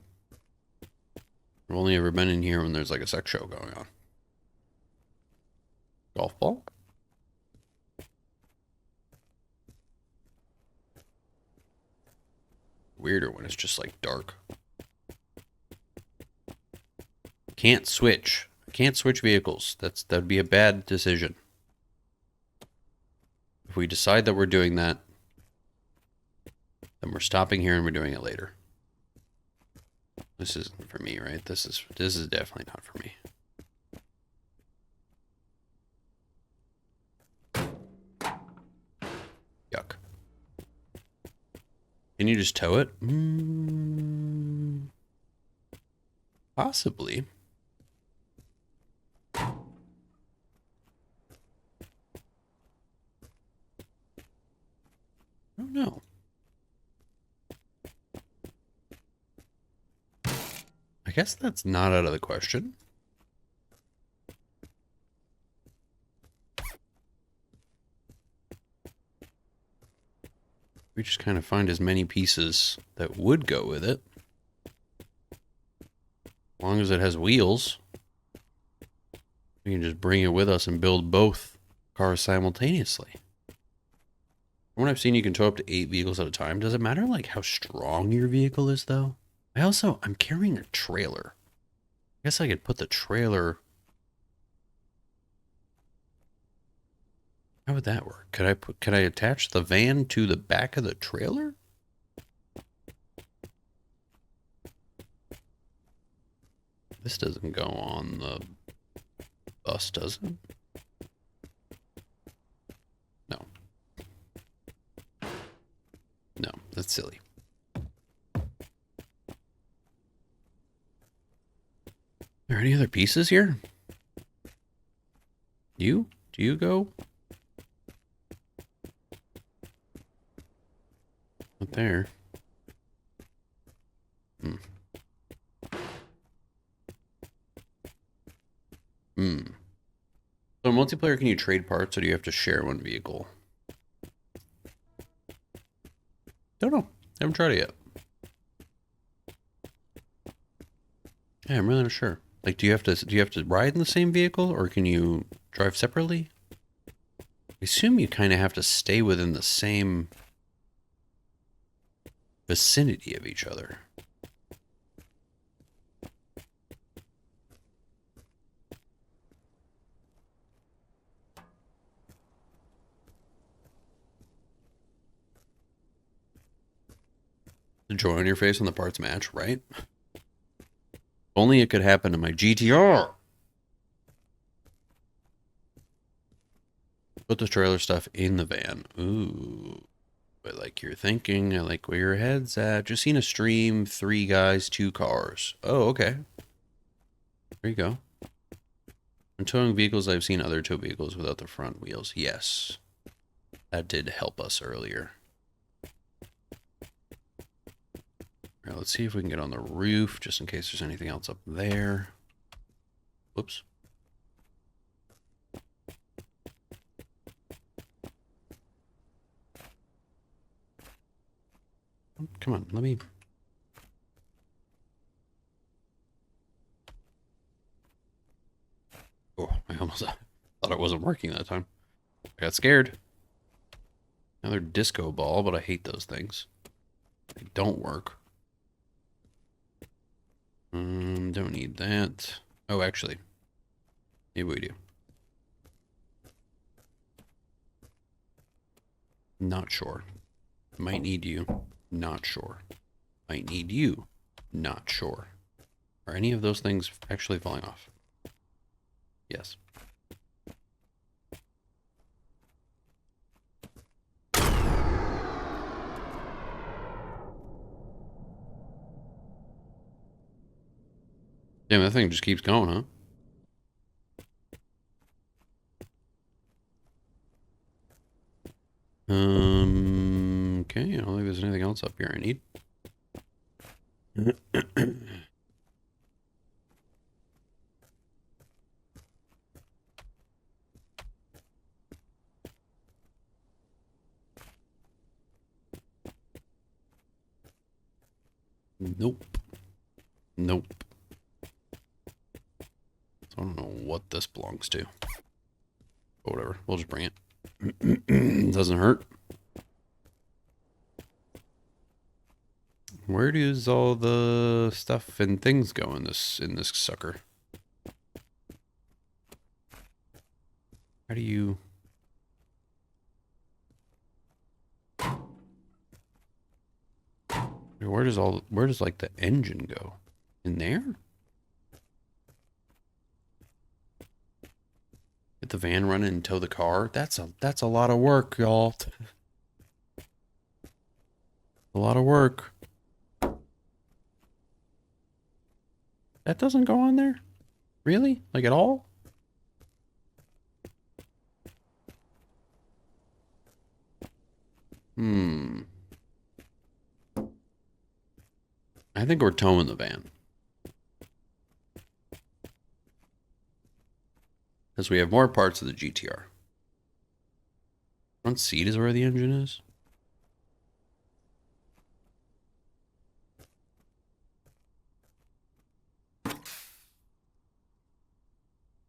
S1: I've only ever been in here when there's like a sex show going on. Golf ball? Weirder when it's just like dark. Can't switch. Can't switch vehicles. That'd be a bad decision. If we decide that we're doing that, then we're stopping here and we're doing it later. This isn't for me, right? This is definitely not for me. Yuck. Can you just tow it? Possibly. I don't know. I guess that's not out of the question. We just kind of find as many pieces that would go with it. As long as it has wheels, we can just bring it with us and build both cars simultaneously. From what I've seen, you can tow up to 8 vehicles at a time. Does it matter like how strong your vehicle is though? I'm carrying a trailer. I guess I could put the trailer. How would that work? Could I attach the van to the back of the trailer? This doesn't go on the bus, does it? No. No, that's silly. Are there any other pieces here? Do you go? Not there. So in multiplayer, can you trade parts or do you have to share one vehicle? Don't know. Haven't tried it yet. Yeah, I'm really not sure. Like, do you have to ride in the same vehicle or can you drive separately? I assume you kind of have to stay within the same vicinity of each other. The joy on your face when the parts match, right? Only it could happen to my GTR. Put the trailer stuff in the van. Ooh. I like your thinking. I like where your head's at. Just seen a stream, 3 guys, 2 cars. Oh, okay. There you go. When towing vehicles, I've seen other tow vehicles without the front wheels. Yes. That did help us earlier. All right, let's see if we can get on the roof, just in case there's anything else up there. Whoops. Come on, let me... Oh, I almost thought it wasn't working that time. I got scared. Another disco ball, but I hate those things. They don't work. Don't need that. Oh, actually. Maybe we do. Not sure. Might need you. Not sure. Might need you. Not sure. Are any of those things actually falling off? Yes. Damn, that thing just keeps going, huh? Okay, I don't think there's anything else up here I need. Nope. Nope. So I don't know what this belongs to. But whatever, we'll just bring it. Doesn't hurt. Where does all the stuff and things go in this sucker? How do you... Where does like the engine go? In there? Get the van running and tow the car? That's a lot of work, y'all. A lot of work. That doesn't go on there? Really? Like at all? I think we're towing the van. Because we have more parts of the GTR. Front seat is where the engine is?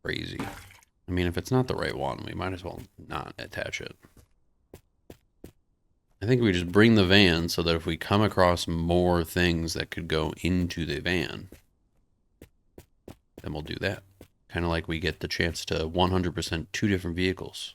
S1: Crazy. I mean, if it's not the right one, we might as well not attach it. I think we just bring the van so that if we come across more things that could go into the van, then we'll do that. Kind of like we get the chance to 100% two different vehicles.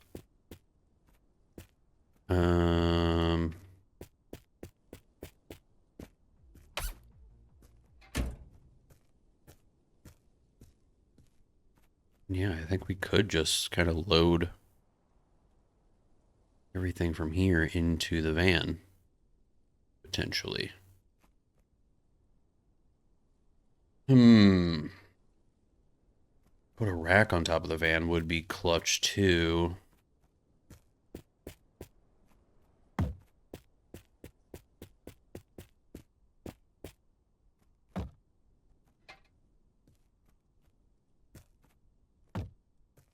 S1: Yeah, I think we could just kind of load everything from here into the van, potentially. Put a rack on top of the van would be clutch too.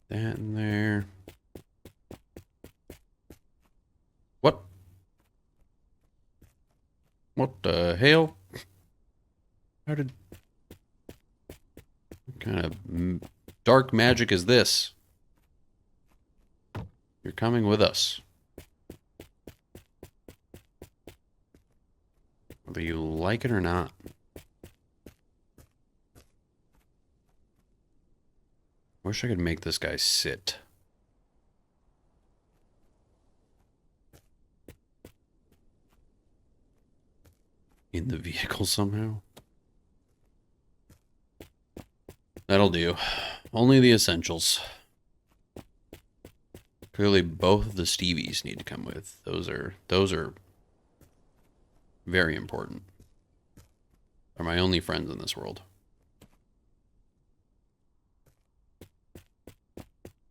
S1: That in there. What? What the hell? How did... What kind of dark magic is this? You're coming with us. Whether you like it or not. Wish I could make this guy sit. In the vehicle somehow. That'll do. Only the essentials. Clearly both of the Stevies need to come with. Those are very important. They're my only friends in this world.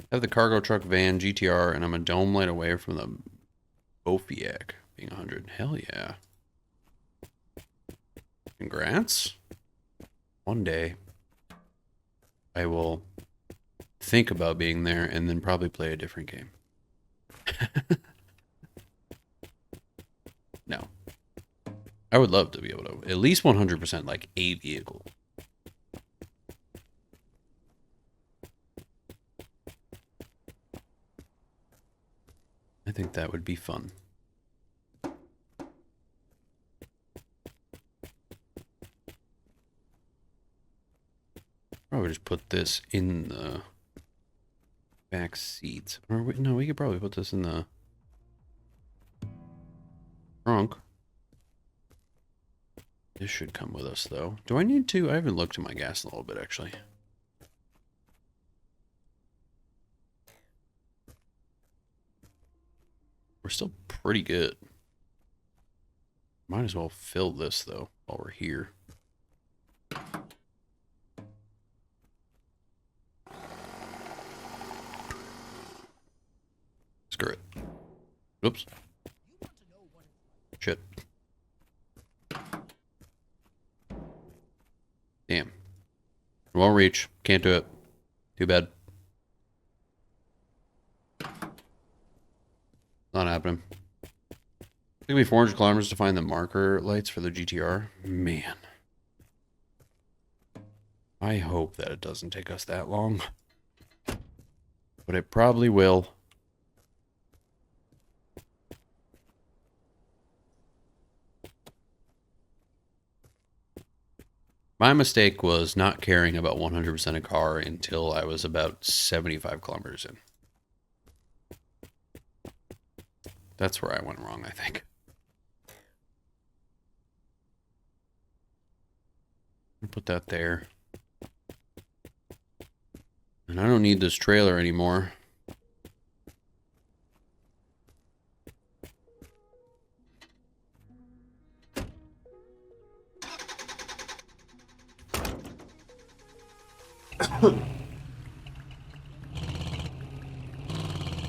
S1: I have the cargo truck, van, GTR, and I'm a dome light away from the Bofiak being 100. Hell yeah. Congrats. One day, I will think about being there and then probably play a different game. No. I would love to be able to at least 100% like a vehicle. I think that would be fun. Probably just put this in the back seats. Or no, we could probably put this in the Trunk. This should come with us, though. Do I need to? I haven't looked at my gas in a little bit, actually. We're still pretty good. Might as well fill this, though, while we're here. Screw it. Oops. Shit. Damn. Won't reach. Can't do it. Too bad. Not happening. It took me 400 kilometers to find the marker lights for the GTR. Man. I hope that it doesn't take us that long. But it probably will. My mistake was not caring about 100% a car until I was about 75 kilometers in. That's where I went wrong, I think. I'll put that there. And I don't need this trailer anymore.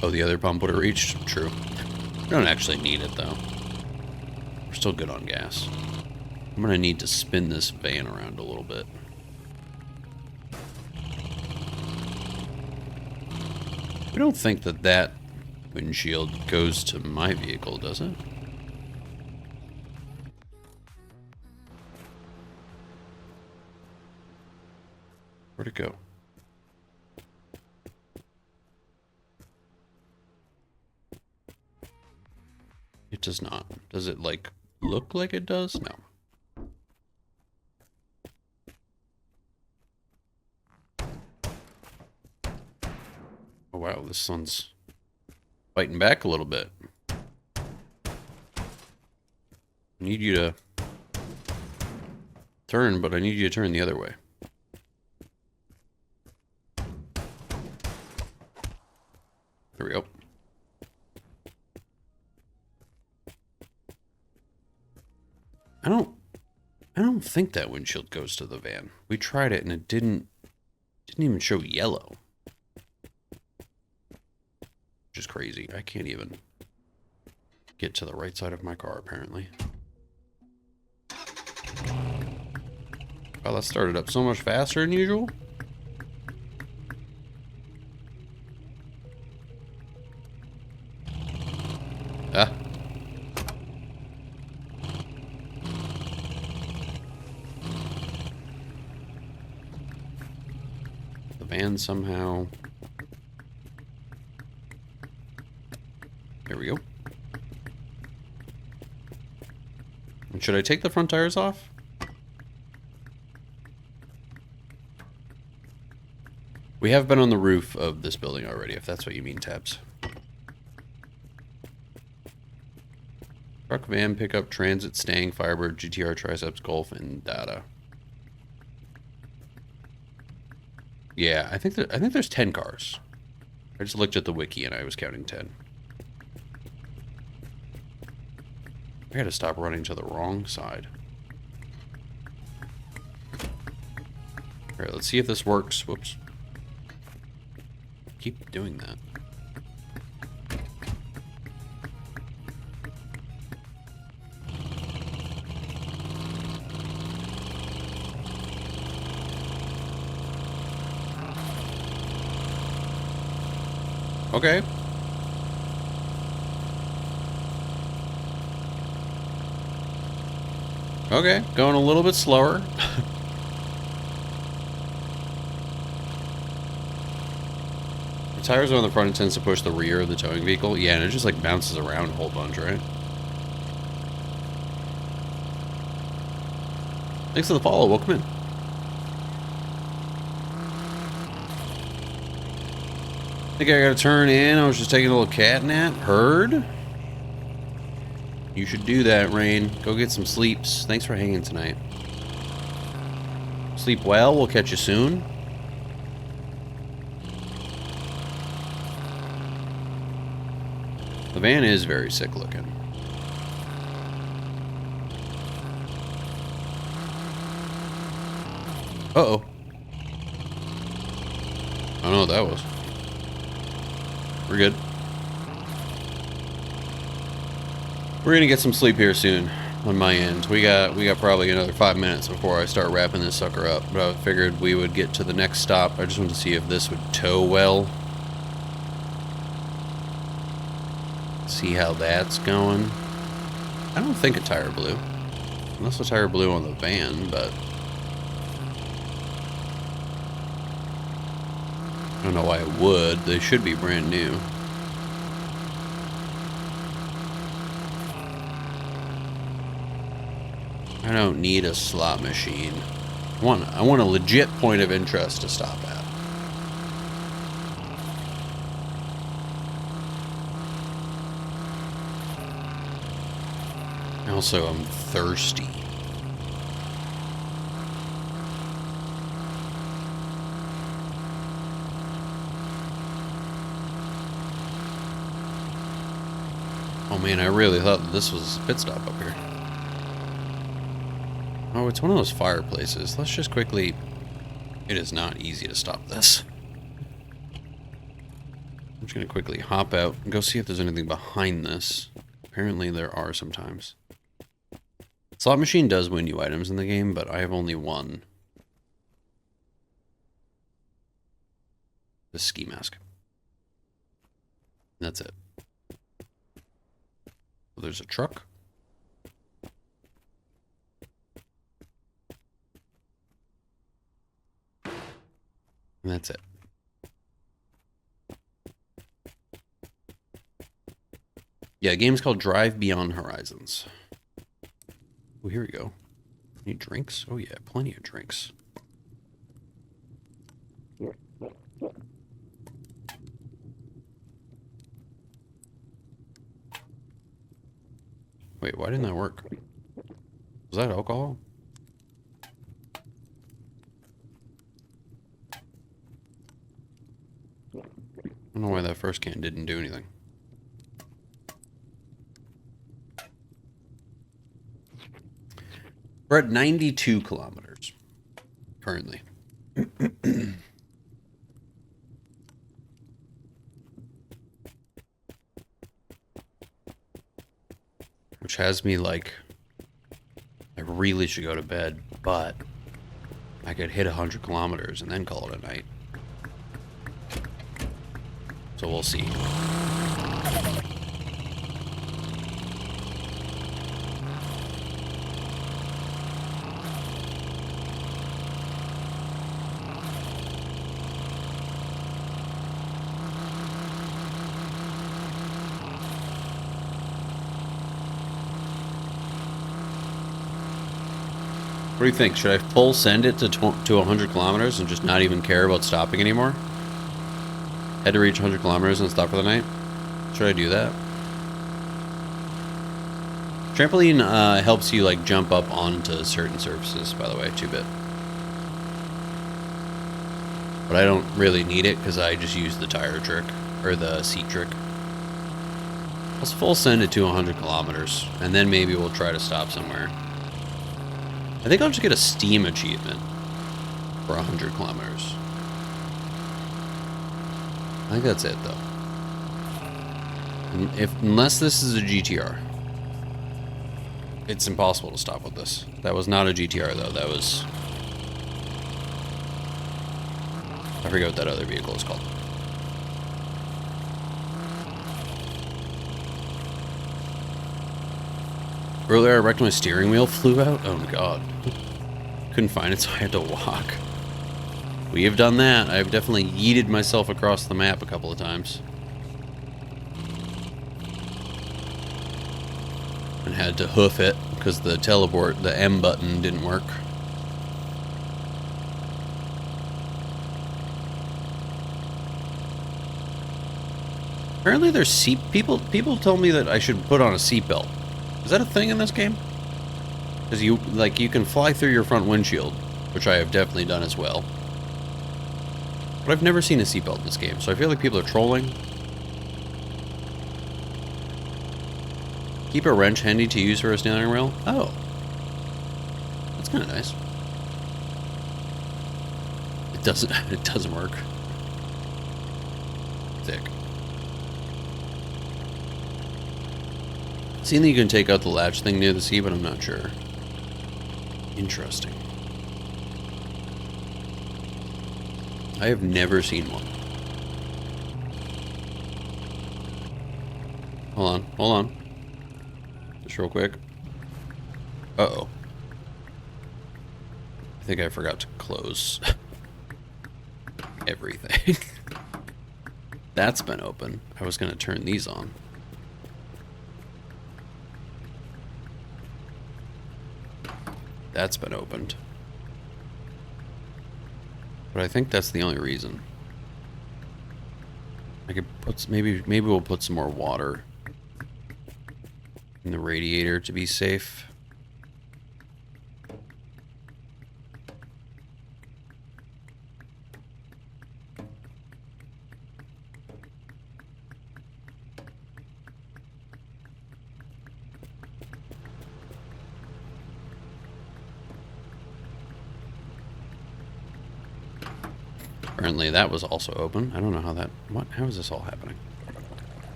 S1: Oh, the other pump would have reached? True. We don't actually need it, though. We're still good on gas. I'm going to need to spin this van around a little bit. We don't think that that windshield goes to my vehicle, does it? Where'd it go? It does not. Does it, like, look like it does? No. Oh, wow, this one's fighting back a little bit. I need you to turn, but I need you to turn the other way. There we go. I don't think that windshield goes to the van. We tried it and it didn't even show yellow. Which is crazy. I can't even get to the right side of my car, apparently. Wow, that started up so much faster than usual. Ah. The van somehow... There we go. And should I take the front tires off? We have been on the roof of this building already, if that's what you mean, Tabs. Truck, van, pickup, transit, Stang, Firebird, GTR, Triceps, Golf, and Data. Yeah, I think there's 10 cars. I just looked at the wiki and I was counting 10. I gotta stop running to the wrong side. Alright, let's see if this works. Whoops. Keep doing that. Okay. Okay, going a little bit slower. The tires on the front tends to push the rear of the towing vehicle. Yeah, and it just like bounces around a whole bunch, right? Thanks for the follow. Welcome in. I think I gotta turn in. I was just taking a little cat nap. Heard? You should do that, Rain. Go get some sleeps. Thanks for hanging tonight. Sleep well. We'll catch you soon. The van is very sick looking. Uh-oh. I don't know what that was. We're good. We're gonna get some sleep here soon on my end. We got probably another 5 minutes before I start wrapping this sucker up. But I figured we would get to the next stop. I just wanted to see if this would tow well. See how that's going. I don't think a tire blew. Unless a tire blew on the van, but I don't know why it would. They should be brand new. I don't need a slot machine. I want a legit point of interest to stop at. Also, I'm thirsty. Oh man, I really thought that this was a pit stop up here. Oh, it's one of those fireplaces. Let's just quickly... It is not easy to stop this. I'm just going to quickly hop out and go see if there's anything behind this. Apparently there are sometimes. Slot machine does win you items in the game, but I have only one. The ski mask. And that's it. So there's a truck. And that's it. Yeah, the game's called Drive Beyond Horizons. Oh, here we go. Any drinks? Oh yeah, plenty of drinks. Wait, why didn't that work? Was that alcohol? I don't know why that first can didn't do anything. We're at 92 kilometers currently. Which has me like, I really should go to bed, but I could hit 100 kilometers and then call it a night. So we'll see. What do you think? Should I full send it to 100 kilometers and just not even care about stopping anymore? Had to reach 100 kilometers and stop for the night? Should I do that? Trampoline helps you like jump up onto certain surfaces, by the way, 2-bit. But I don't really need it because I just use the tire trick, or the seat trick. Let's full send it to 100 kilometers, and then maybe we'll try to stop somewhere. I think I'll just get a Steam achievement for 100 kilometers. I think that's it, though. Unless this is a GTR. It's impossible to stop with this. That was not a GTR, though. That was... I forget what that other vehicle is called. Earlier, I wrecked my steering wheel, flew out. Oh, God. Couldn't find it, so I had to walk. We have done that. I've definitely yeeted myself across the map a couple of times. And had to hoof it because the teleport, the M button, didn't work. Apparently there's people told me that I should put on a seatbelt. Is that a thing in this game? Because you can fly through your front windshield, which I have definitely done as well. But I've never seen a seatbelt in this game, so I feel like people are trolling. Keep a wrench handy to use for a steering wheel. Oh. That's kind of nice. It doesn't work. Thick. Seen that you can take out the latch thing near the seat, but I'm not sure. Interesting. I have never seen one. Hold on. Just real quick. Uh-oh. I think I forgot to close everything. That's been open. I was going to turn these on. That's been opened. But I think that's the only reason. I could put maybe we'll put some more water in the radiator to be safe. Apparently that was also open. I don't know how that... How is this all happening?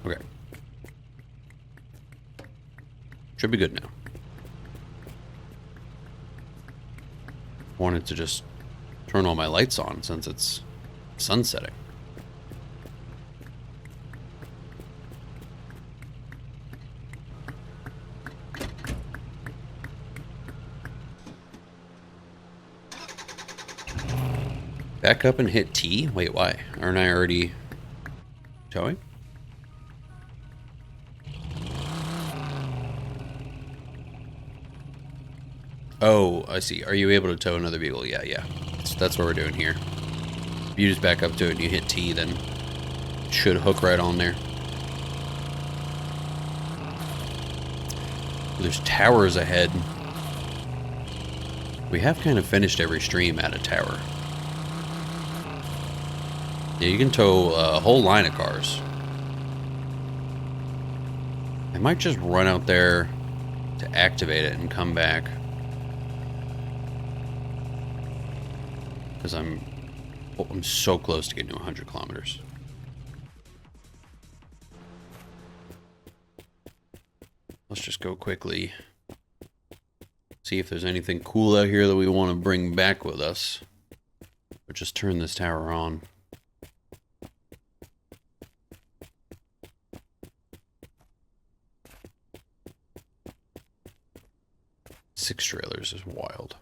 S1: Okay. Should be good now. Wanted to just turn all my lights on since it's sunsetting. Back up and hit T? Wait, why? Aren't I already towing? Oh, I see. Are you able to tow another vehicle? Yeah. So that's what we're doing here. If you just back up to it and you hit T, then it should hook right on there. There's towers ahead. We have kind of finished every stream at a tower. Yeah, you can tow a whole line of cars. I might just run out there to activate it and come back. Because I'm so close to getting to 100 kilometers. Let's just go quickly. See if there's anything cool out here that we want to bring back with us. Or just turn this tower on. Six trailers is wild.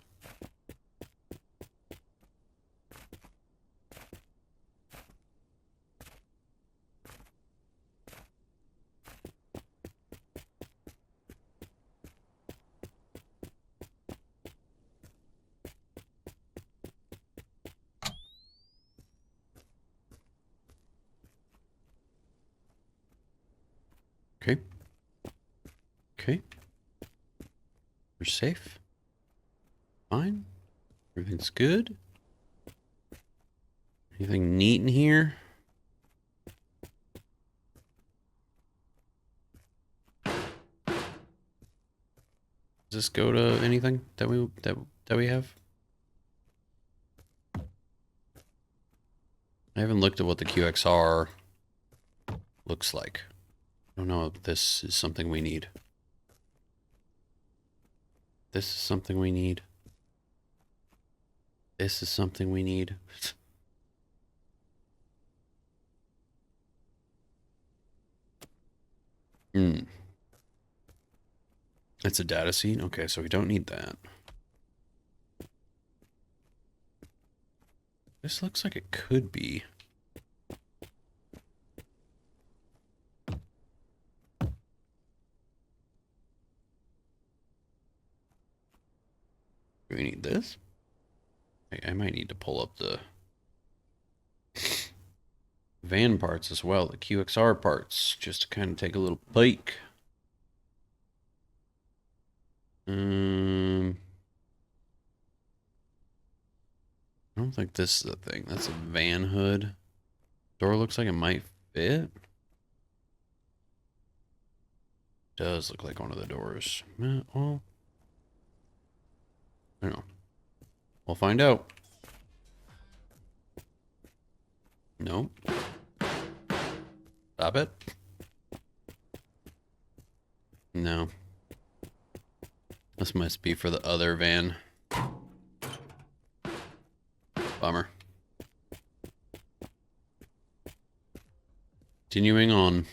S1: Okay. Okay. We're safe. Fine. Everything's good. Anything neat in here? Does this go to anything that we have? I haven't looked at what the QXR looks like. I don't know if this is something we need. This is something we need. This is something we need. It's a data scene? Okay, so we don't need that. This looks like it could be. Do we need this? I might need to pull up the van parts as well, the QXR parts, just to kind of take a little peek. I don't think this is a thing. That's a van hood. Door looks like it might fit. Does look like one of the doors. Well, I don't know. We'll find out. Nope. Stop it. No. This must be for the other van. Bummer. Continuing on.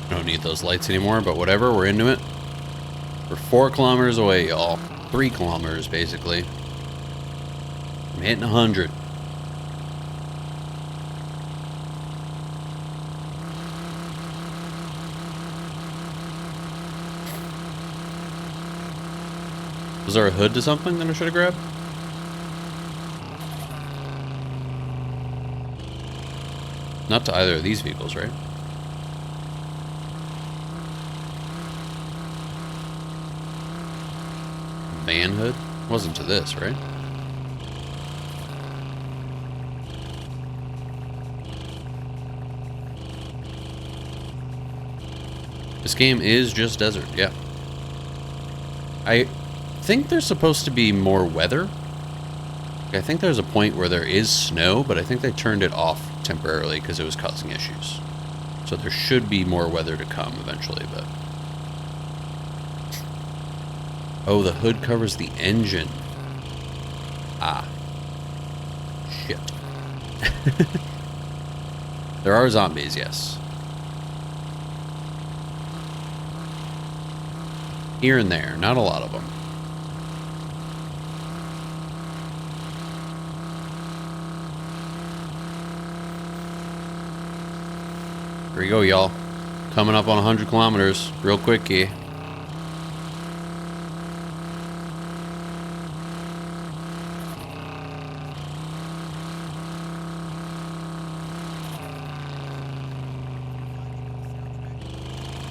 S1: I don't need those lights anymore, but whatever, we're into it. We're 4 kilometers away, y'all. 3 kilometers, basically. I'm hitting 100. Was there a hood to something that I should have grabbed? Not to either of these vehicles, right? Van hood? Wasn't to this, right? This game is just desert, yeah. I think there's supposed to be more weather. I think there's a point where there is snow, but I think they turned it off temporarily because it was causing issues. So there should be more weather to come eventually, but... Oh, the hood covers the engine. Ah. Shit. There are zombies, yes. Here and there, not a lot of them. Here we go, y'all. Coming up on 100 kilometers, real quick here.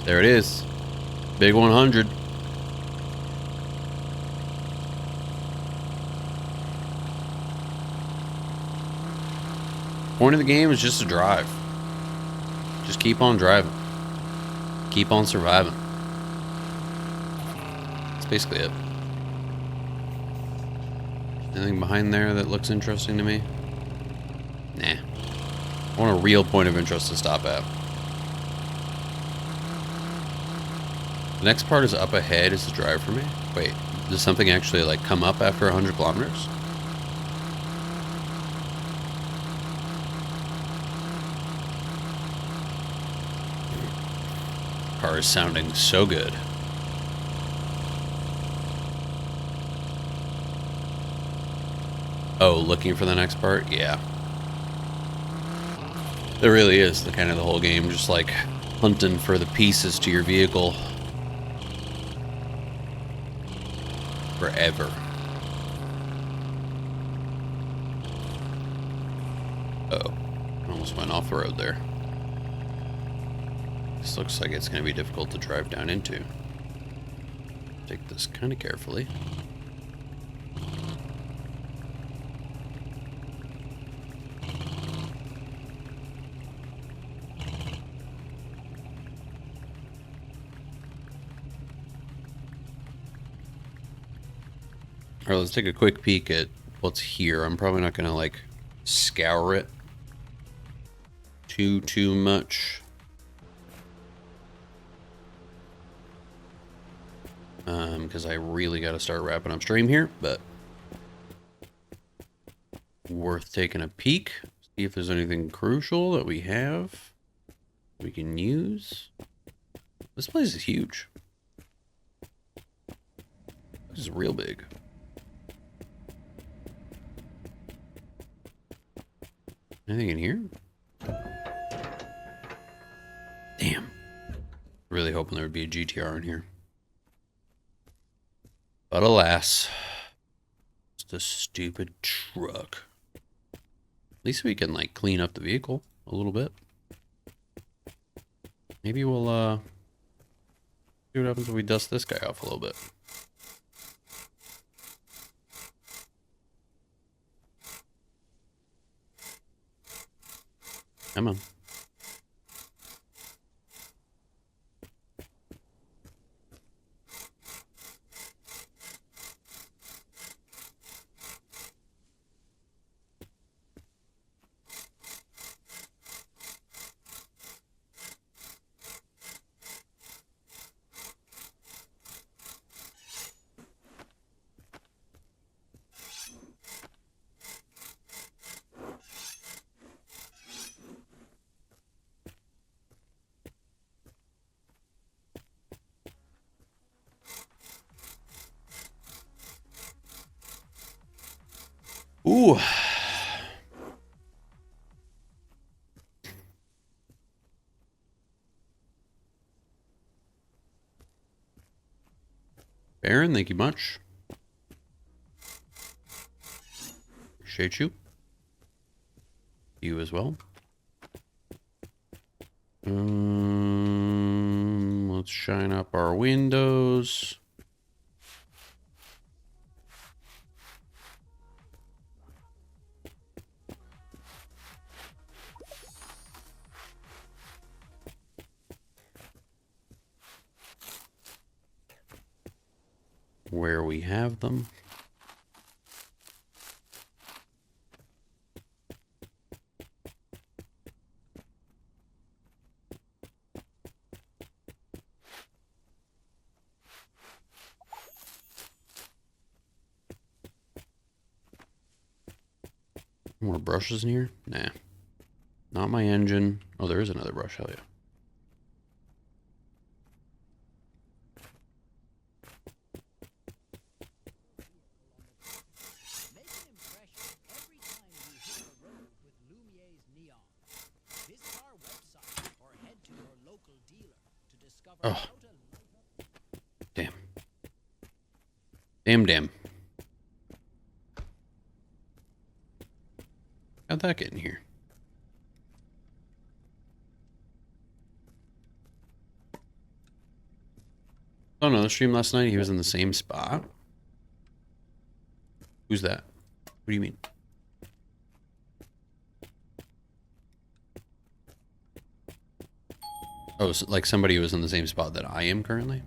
S1: There it is. Big 100. Point of the game is just to drive. Just keep on driving. Keep on surviving. That's basically it. Anything behind there that looks interesting to me? Nah. I want a real point of interest to stop at. The next part is up ahead is the drive for me. Wait, does something actually like come up after 100 kilometers? Car is sounding so good. Oh, looking for the next part? Yeah. There really is the kind of the whole game, just like hunting for the pieces to your vehicle. Forever. Uh-oh. Almost went off the road there. This looks like it's going to be difficult to drive down into. Take this kind of carefully. Alright, let's take a quick peek at what's here. I'm probably not going to, like, scour it too much. Because I really got to start wrapping up stream here, but worth taking a peek. See if there's anything crucial that we have we can use. This place is huge. This is real big. Anything in here? Damn. Really hoping there would be a GTR in here. But alas, it's a stupid truck. At least we can like clean up the vehicle a little bit. Maybe we'll see what happens if we dust this guy off a little bit. Come on. Ooh. Baron, thank you much. Appreciate you. You as well. Let's shine up our windows. Where we have them. More brushes in here? Nah. Not my engine. Oh, there is another brush. Hell yeah.
S3: Make an impression every time you hit a road with Lumier's neon. Visit our website or head to your local dealer to discover
S1: Oh.
S3: how to light up.
S1: Damn. Damn. How'd that get in here? Oh no, the stream last night, he was in the same spot. Who's that? What do you mean? Oh, so like somebody was in the same spot that I am currently?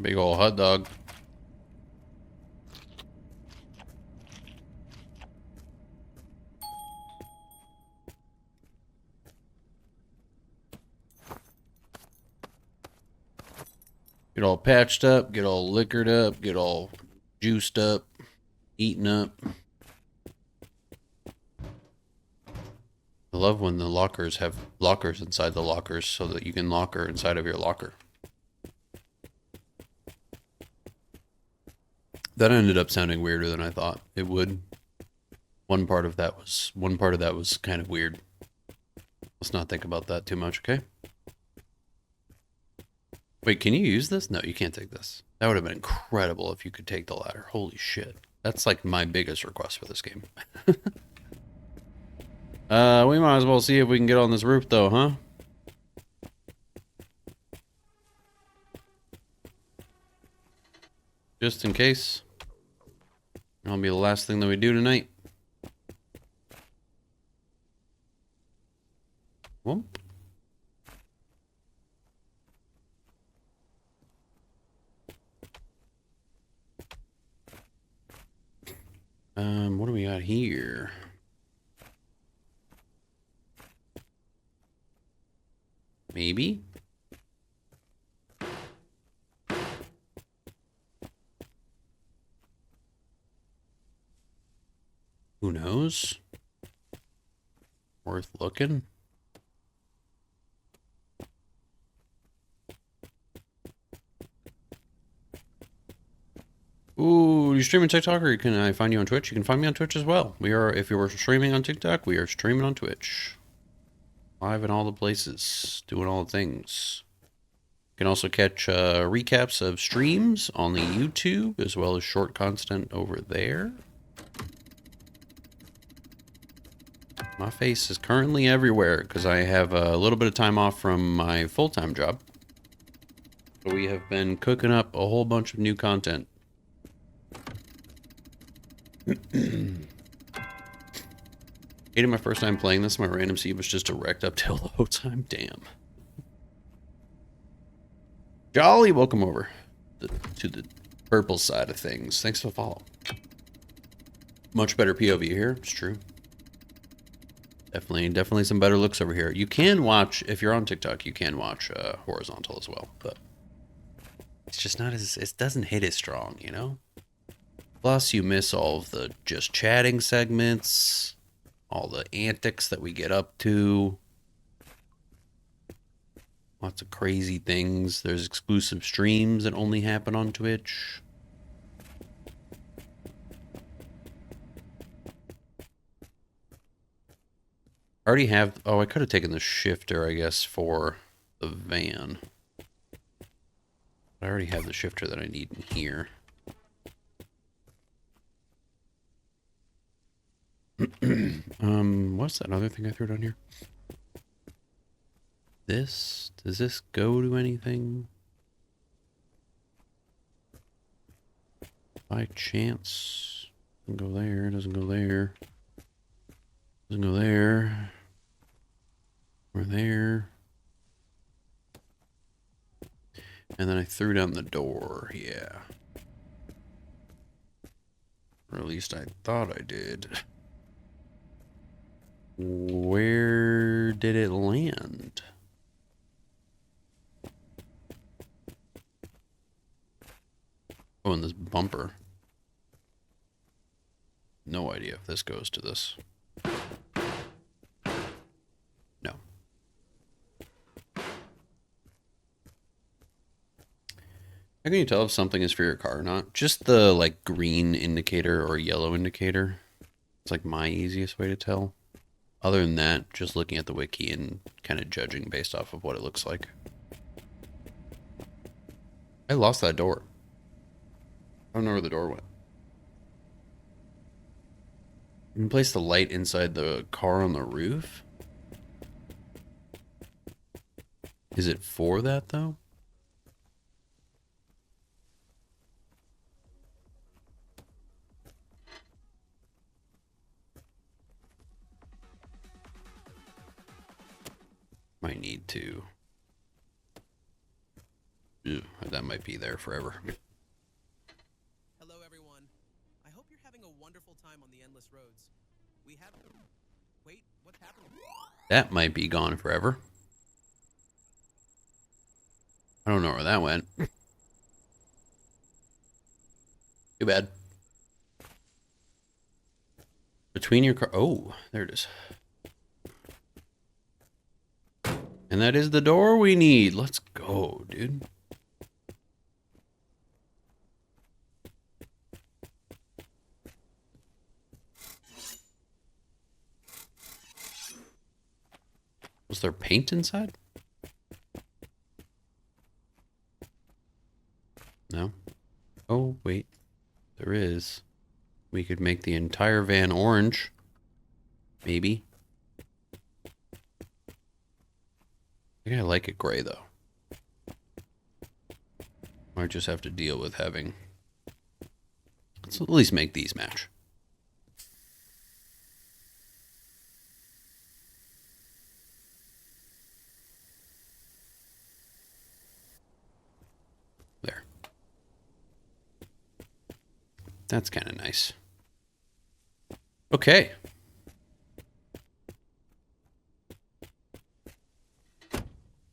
S1: Big ol' hot dog. Get all patched up, get all liquored up, get all juiced up, eaten up. I love when the lockers have lockers inside the lockers so that you can locker inside of your locker. That ended up sounding weirder than I thought it would. One part of that was kind of weird. Let's not think about that too much, okay? Wait, can you use this? No, you can't take this. That would have been incredible if you could take the ladder. Holy shit. That's like my biggest request for this game. We might as well see if we can get on this roof though, huh? Just in case. That'll be the last thing that we do tonight. Well. What do we got here? Maybe? Who knows? Worth looking. Ooh, you streaming TikTok or can I find you on Twitch? You can find me on Twitch as well. We are, if you were streaming on TikTok, we are streaming on Twitch. Live in all the places, doing all the things. You can also catch recaps of streams on the YouTube as well as short content over there. My face is currently everywhere because I have a little bit of time off from my full-time job. So we have been cooking up a whole bunch of new content. Hated my first time playing this. My random seed was just direct up till the whole time. Damn. Jolly, welcome over to the purple side of things. Thanks for the follow. Much better POV here. It's true. Definitely some better looks over here. You can watch, if you're on TikTok, you can watch horizontal as well, but it's just not as, it doesn't hit as strong, you know? Plus, you miss all of the just chatting segments, all the antics that we get up to. Lots of crazy things. There's exclusive streams that only happen on Twitch. I already have, oh, I could have taken the shifter, I guess, for the van. I already have the shifter that I need in here. What's that other thing I threw down here? This, does this go to anything? By chance. Doesn't go there, doesn't go there. Doesn't go there. Or there. And then I threw down the door, yeah. Or at least I thought I did. Where did it land? Oh, and this bumper. No idea if this goes to this. No. How can you tell if something is for your car or not? Just the like green indicator or yellow indicator. It's like my easiest way to tell. Other than that, just looking at the wiki and kind of judging based off of what it looks like. I lost that door. I don't know where the door went. You can place the light inside the car on the roof? Is it for that, though? Might need to. Ew, that might be there forever.
S2: Hello, everyone. I hope you're having a wonderful time on the endless roads. We have. Wait, what's happening?
S1: That might be gone forever. I don't know where that went. Too bad. Between your car. Oh, there it is. And that is the door we need. Let's go, dude. Was there paint inside? No. Oh, wait. There is. We could make the entire van orange. Maybe. I think I like it gray, though. Might just have to deal with having... Let's at least make these match. There. That's kind of nice. Okay.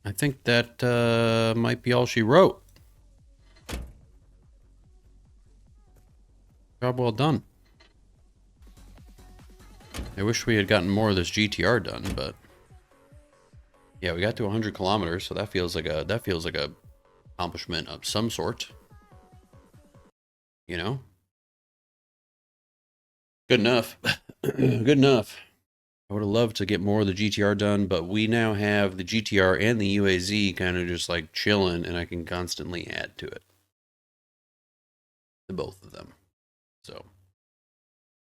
S1: I think that might be all she wrote. Job well done. I wish we had gotten more of this GTR done, but yeah, we got to 100 kilometers, so that feels like a accomplishment of some sort. You know, good enough. Good enough. I would have loved to get more of the GTR done, but we now have the GTR and the UAZ kind of just like chilling, and I can constantly add to it. To both of them. So